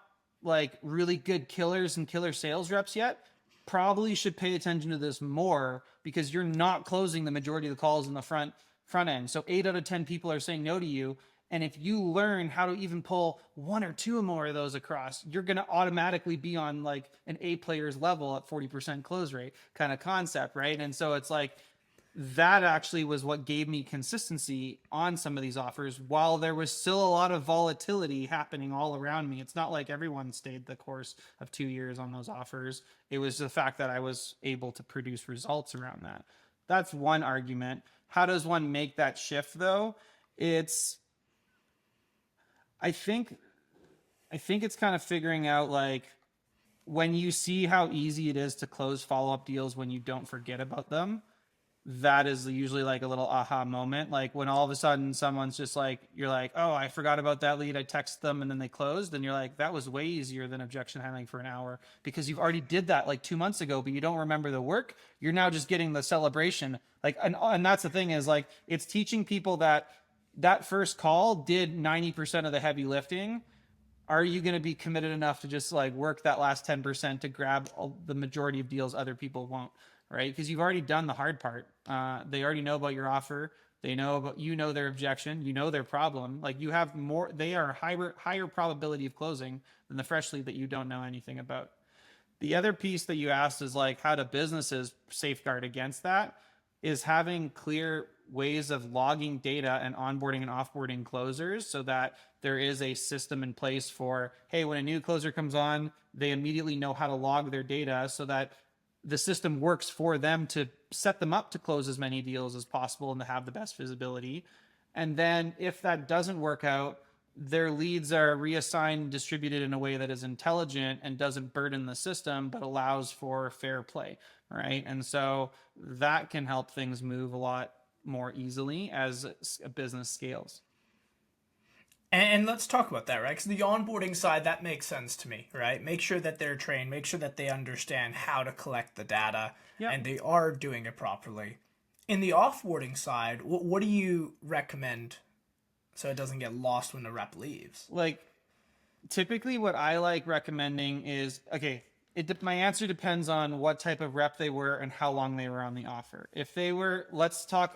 like really good killers and killer sales reps yet probably should pay attention to this more, because you're not closing the majority of the calls in the front end. So 8 out of 10 people are saying no to you. And if you learn how to even pull 1 or 2 more of those across, you're going to automatically be on like an A player's level at 40% close rate kind of concept, right? And so it's like, that actually was what gave me consistency on some of these offers, while there was still a lot of volatility happening all around me. It's not like everyone stayed the course of 2 years on those offers. It was the fact that I was able to produce results around that. That's one argument. How does one make that shift though? I think it's kind of figuring out like, when you see how easy it is to close follow-up deals when you don't forget about them, that is usually like a little aha moment. Like when all of a sudden someone's just like, you're like, oh, I forgot about that lead. I text them and then they closed. And you're like, that was way easier than objection handling for an hour because you've already did that like 2 months ago, but you don't remember the work. You're now just getting the celebration. Like, and that's the thing is like, it's teaching people that that first call did 90% of the heavy lifting. Are you going to be committed enough to just like work that last 10% to grab the majority of deals other people won't, right? Because you've already done the hard part. They already know about your offer. They know about, you know, their objection, you know, their problem. Like you have more, they are higher probability of closing than the fresh lead that you don't know anything about. The other piece that you asked is like, how do businesses safeguard against that? Is having clear ways of logging data and onboarding and offboarding closers so that there is a system in place for, hey, when a new closer comes on, they immediately know how to log their data so that the system works for them to set them up to close as many deals as possible and to have the best visibility. And then if that doesn't work out, their leads are reassigned and distributed in a way that is intelligent and doesn't burden the system, but allows for fair play, right? And so that can help things move a lot more easily as a business scales. And let's talk about that, right? Because the onboarding side, that makes sense to me, right? Make sure that they're trained, make sure that they understand how to collect the data, Yeah. and they are doing it properly. In the offboarding side, what do you recommend so it doesn't get lost when the rep leaves? Like typically what I like recommending is, okay, my answer depends on what type of rep they were and how long they were on the offer. If they were, let's talk,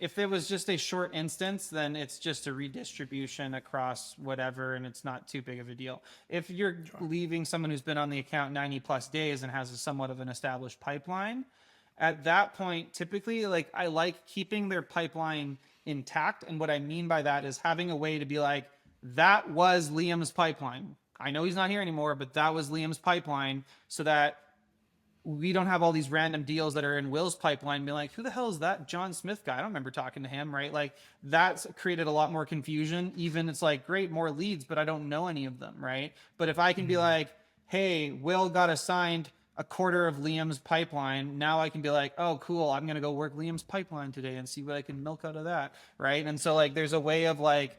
if it was just a short instance, then it's just a redistribution across whatever and it's not too big of a deal. If you're leaving someone who's been on the account 90 plus days and has a somewhat of an established pipeline, at that point, typically, like I like keeping their pipeline intact. And what I mean by that is having a way to be like, that was Liam's pipeline. I know he's not here anymore, but that was Liam's pipeline so that we don't have all these random deals that are in Will's pipeline and be like, who the hell is that John Smith guy? I don't remember talking to him, right? Like that's created a lot more confusion. Even it's like, great, more leads, but I don't know any of them, right? But if I can be like, hey, Will got assigned a quarter of Liam's pipeline. Now I can be like, oh, cool. I'm going to go work Liam's pipeline today and see what I can milk out of that. Right. And so like, there's a way of like,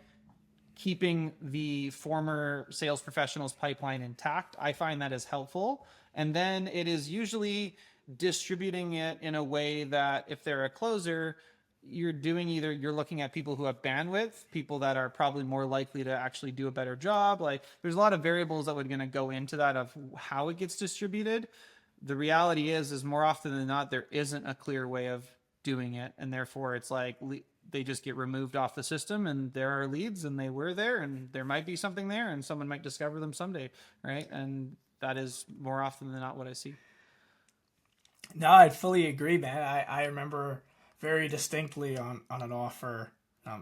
keeping the former sales professionals pipeline intact. I find that is helpful. And then it is usually distributing it in a way that if they're a closer, you're doing either you're looking at people who have bandwidth, people that are probably more likely to actually do a better job. Like there's a lot of variables that would going to go into that of how it gets distributed. The reality is more often than not, there isn't a clear way of doing it. And therefore it's like they just get removed off the system and there are leads and they were there and there might be something there and someone might discover them someday, right? And that is more often than not what I see. No, I fully agree, man. I remember very distinctly on an offer,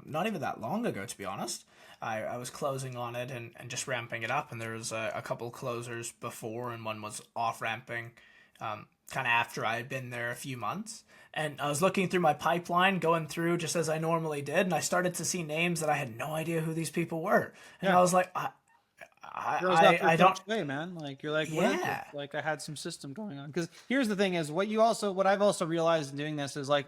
not even that long ago, to be honest. I was closing on it and just ramping it up, and there was a couple closers before, and one was off ramping kind of after I had been there a few months. And I was looking through my pipeline, going through just as I normally did, and I started to see names that I had no idea who these people were. And I was like, I don't. Way, man. Like you're like, what is Yeah. this? Like I had some system going on. Because here's the thing: is what I've also realized in doing this is like,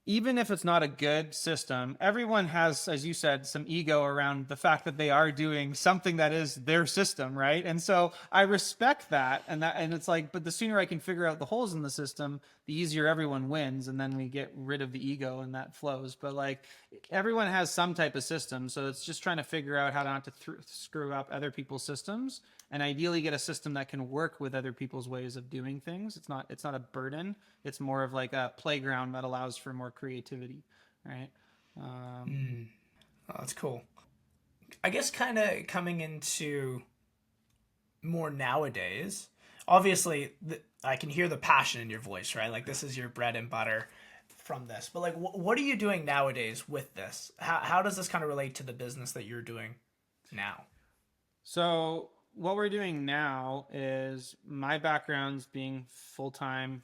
even if it's not a good system, everyone has, as you said, some ego around the fact that they are doing something that is their system, right? And so I respect that, and it's like, but the sooner I can figure out the holes in the system, the easier everyone wins, and then we get rid of the ego and that flows. But like, everyone has some type of system, so it's just trying to figure out how not to screw up other people's systems, and ideally get a system that can work with other people's ways of doing things. It's not a burden. It's more of like a playground that allows for more creativity, right? Oh, that's cool. I guess kind of coming into more nowadays, obviously, I can hear the passion in your voice, right? Like this is your bread and butter from this. But like, what are you doing nowadays with this? How does this kind of relate to the business that you're doing now? So what we're doing now is my background's being full-time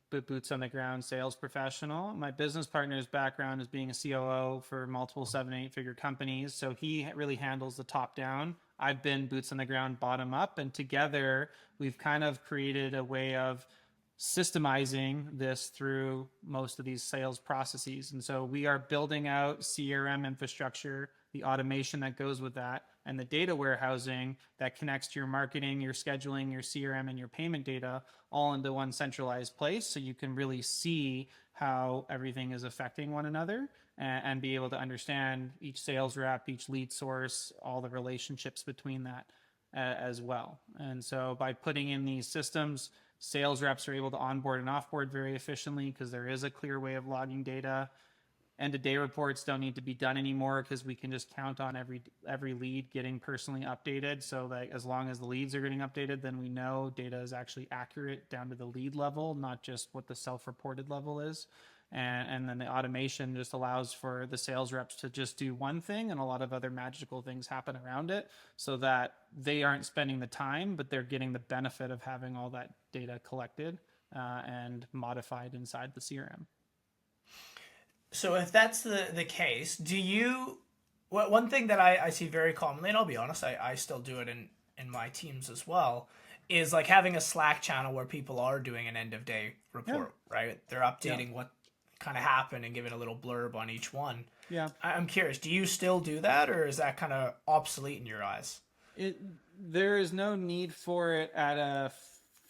boots on the ground sales professional. My business partner's background is being a COO for multiple 7 and 8 figure companies. So he really handles the top down. I've been boots on the ground bottom up, and together we've kind of created a way of systemizing this through most of these sales processes. And so we are building out CRM infrastructure, the automation that goes with that, and the data warehousing that connects to your marketing, your scheduling, your CRM, and your payment data all into one centralized place, so you can really see how everything is affecting one another, and be able to understand each sales rep, each lead source, all the relationships between that as well. And so by putting in these systems, sales reps are able to onboard and offboard very efficiently because there is a clear way of logging data. End of day reports don't need to be done anymore because we can just count on every lead getting personally updated. So that as long as the leads are getting updated, then we know data is actually accurate down to the lead level, not just what the self-reported level is. And then the automation just allows for the sales reps to just do one thing, and a lot of other magical things happen around it, so that they aren't spending the time, but they're getting the benefit of having all that data collected and modified inside the CRM. So if that's the case, do you? One thing that I see very commonly, and I'll be honest, I still do it in my teams as well, is like having a Slack channel where people are doing an end of day report, right? They're updating what kind of happened and giving a little blurb on each one. Yeah. I'm curious, do you still do that, or is that kind of obsolete in your eyes? There is no need for it at a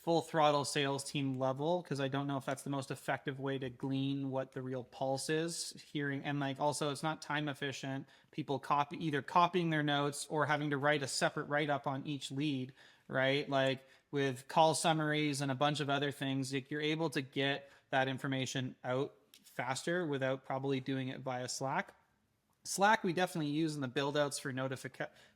full throttle sales team level, because I don't know if that's the most effective way to glean what the real pulse is. Hearing, and like also it's not time efficient. People either copying their notes or having to write a separate write up on each lead, right? Like with call summaries and a bunch of other things, you're able to get that information out faster without probably doing it via Slack. Slack we definitely use in the build outs for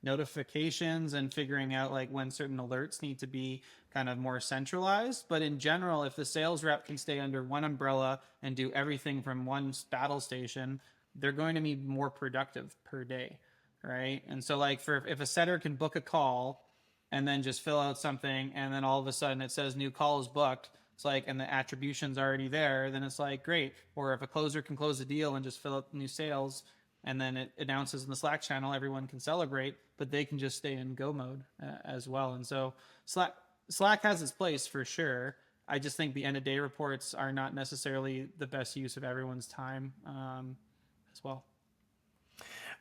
notifications and figuring out like when certain alerts need to be kind of more centralized. But in general, if the sales rep can stay under one umbrella and do everything from one battle station, they're going to be more productive per day, right? And so like if a setter can book a call and then just fill out something, and then all of a sudden it says new call is booked, it's like, and the attribution's already there, then it's like great. Or if a closer can close a deal and just fill out new sales, and then it announces in the Slack channel, everyone can celebrate, but they can just stay in go mode as well. And so Slack has its place for sure. I just think the end of day reports are not necessarily the best use of everyone's time as well.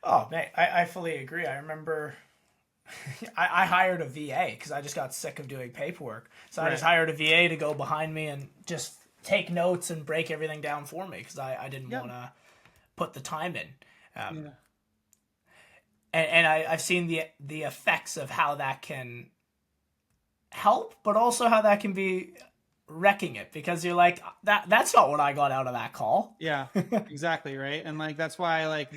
Oh, man, I fully agree. I remember I hired a VA because I just got sick of doing paperwork. So I just hired a VA to go behind me and just take notes and break everything down for me because I didn't want to put the time in. And I've seen the effects of how that can help, but also how that can be wrecking it, because you're like, that's not what I got out of that call. Yeah, exactly, right. And like that's why like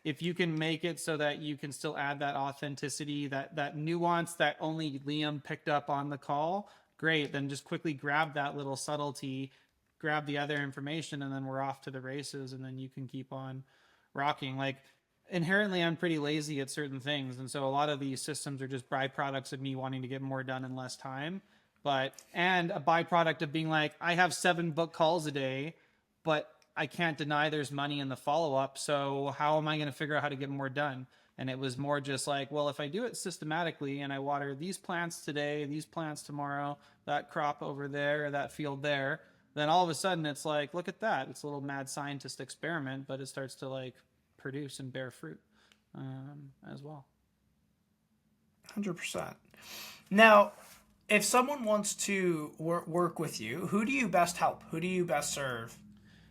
if you can make it so that you can still add that authenticity, that nuance that only Liam picked up on the call, great. Then just quickly grab that little subtlety, grab the other information, and then we're off to the races, and then you can keep on rocking. Like inherently I'm pretty lazy at certain things, and so a lot of these systems are just byproducts of me wanting to get more done in less time, and a byproduct of being like, I have 7 book calls a day, but I can't deny there's money in the follow-up, so how am I going to figure out how to get more done? And it was more just like, well, if I do it systematically and I water these plants today, these plants tomorrow, that crop over there, that field there, then all of a sudden it's like, look at that. It's a little mad scientist experiment, but it starts to like produce and bear fruit as well. 100%. Now, if someone wants to work with you, who do you best help? Who do you best serve?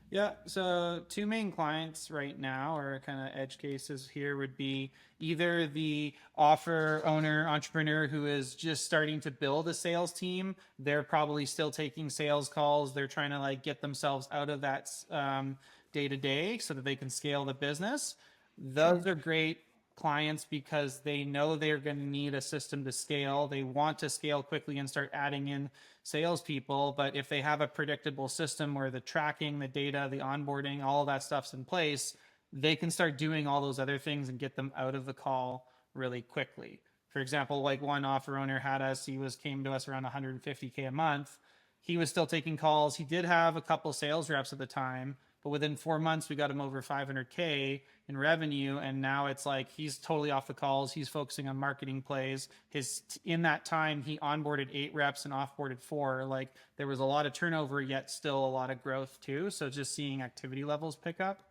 Yeah, so 2 main clients right now, or kind of edge cases here, would be either the offer owner, entrepreneur who is just starting to build a sales team. They're probably still taking sales calls. They're trying to like get themselves out of that day to day so that they can scale the business. Those are great clients because they know they're going to need a system to scale. They want to scale quickly and start adding in salespeople. But if they have a predictable system where the tracking, the data, the onboarding, all of that stuff's in place, they can start doing all those other things and get them out of the call really quickly. For example, like one offer owner came to us around 150K a month. He was still taking calls. He did have a couple sales reps at the time, but within 4 months, we got him over 500K in revenue. And now it's like he's totally off the calls. He's focusing on marketing plays. In that time, he onboarded 8 reps and offboarded 4. Like there was a lot of turnover, yet still a lot of growth too. So just seeing activity levels pick up.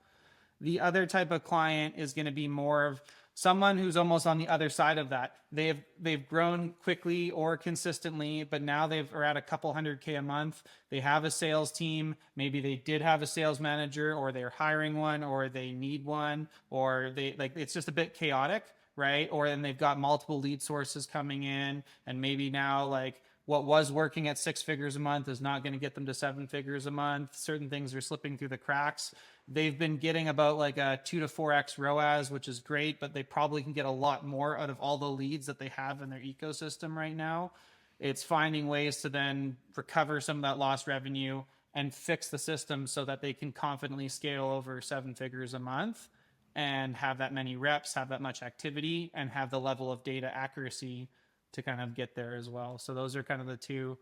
The other type of client is going to be more of someone who's almost on the other side of that. They've grown quickly or consistently, but now are at a couple 100K a month. They have a sales team. Maybe they did have a sales manager, or they're hiring one, or they need one, or it's just a bit chaotic, right? Or then they've got multiple lead sources coming in, and maybe now like what was working at 6 figures a month is not going to get them to 7 figures a month. Certain things are slipping through the cracks. They've been getting about like a 2 to 4x ROAS, which is great, but they probably can get a lot more out of all the leads that they have in their ecosystem right now. It's finding ways to then recover some of that lost revenue and fix the system so that they can confidently scale over 7 figures a month and have that many reps, have that much activity, and have the level of data accuracy to kind of get there as well. So those are kind of the two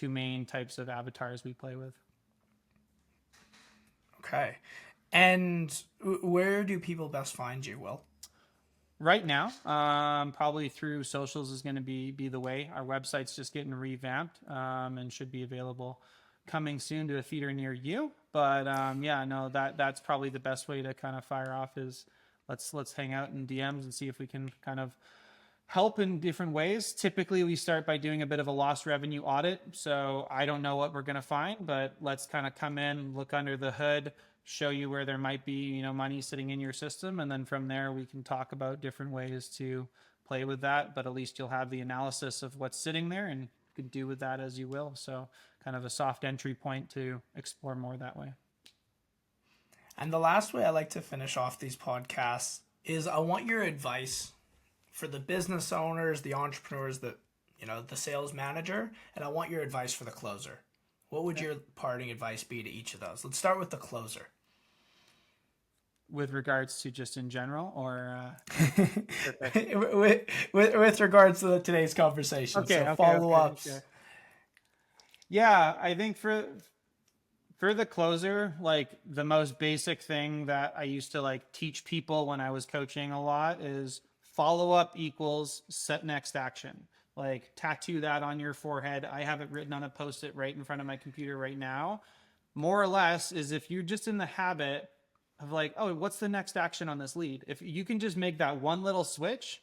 main types of avatars we play with. Okay. And where do people best find you, Will? Right now, probably through socials is going to be the way. Our website's just getting revamped and should be available coming soon to a theater near you. But that's probably the best way to kind of fire off is let's hang out in DMs and see if we can kind of help in different ways. Typically, we start by doing a bit of a lost revenue audit. So I don't know what we're going to find, but let's kind of come in, look under the hood, show you where there might be, money sitting in your system. And then from there, we can talk about different ways to play with that. But at least you'll have the analysis of what's sitting there and you can do with that as you will. So kind of a soft entry point to explore more that way. And the last way I like to finish off these podcasts is I want your advice for the business owners, the entrepreneurs, the sales manager, and I want your advice for the closer. What would your parting advice be to each of those? Let's start with the closer. With regards to just in general, or with regards to today's conversation. Follow-ups. Okay. Yeah, I think for the closer, like the most basic thing that I used to like teach people when I was coaching a lot is follow-up equals set next action. Like tattoo that on your forehead. I have it written on a Post-it right in front of my computer right now. More or less is if you're just in the habit of like, oh, what's the next action on this lead? If you can just make that one little switch,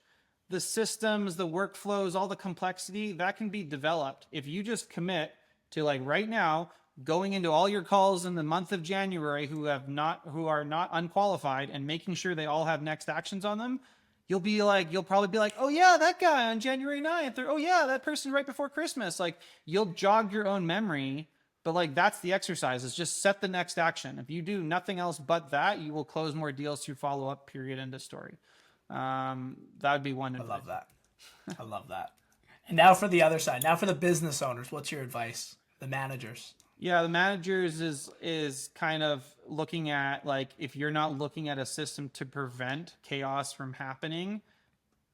the systems, the workflows, all the complexity, that can be developed. If you just commit to like right now, going into all your calls in the month of January who are not unqualified and making sure they all have next actions on them, you'll probably be like, oh yeah, that guy on January 9th, or oh yeah, that person right before Christmas. Like you'll jog your own memory, but like that's the exercise, is just set the next action. If you do nothing else but that, you will close more deals through follow-up, period, end of story. That would be one advice. I love that. And now for the other side, now for the business owners, what's your advice? The managers. Yeah, the managers is kind of looking at, like, if you're not looking at a system to prevent chaos from happening,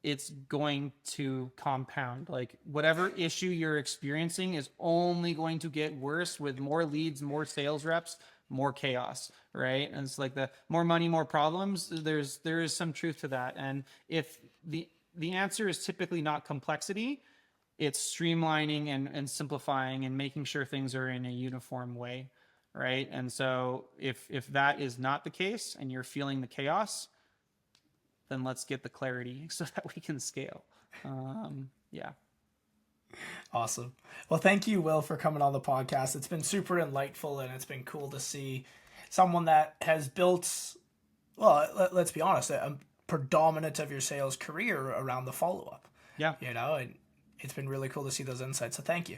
it's going to compound. Like whatever issue you're experiencing is only going to get worse with more leads, more sales reps, more chaos, right? And it's like the more money, more problems. There is some truth to that. And if the answer is typically not complexity, it's streamlining and simplifying and making sure things are in a uniform way, right? And so if that is not the case and you're feeling the chaos, then let's get the clarity so that we can scale. Yeah. Awesome. Well, thank you, Will, for coming on the podcast. It's been super enlightful, and it's been cool to see someone that has built, well, let's be honest, a predominant of your sales career around the follow-up. Yeah. And it's been really cool to see those insights. So thank you.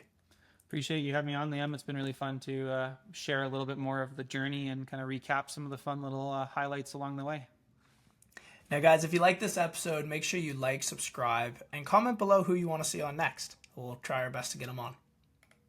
Appreciate you having me on, Liam. It's been really fun to share a little bit more of the journey and kind of recap some of the fun little highlights along the way. Now, guys, if you like this episode, make sure you like, subscribe, and comment below who you want to see on next. We'll try our best to get them on.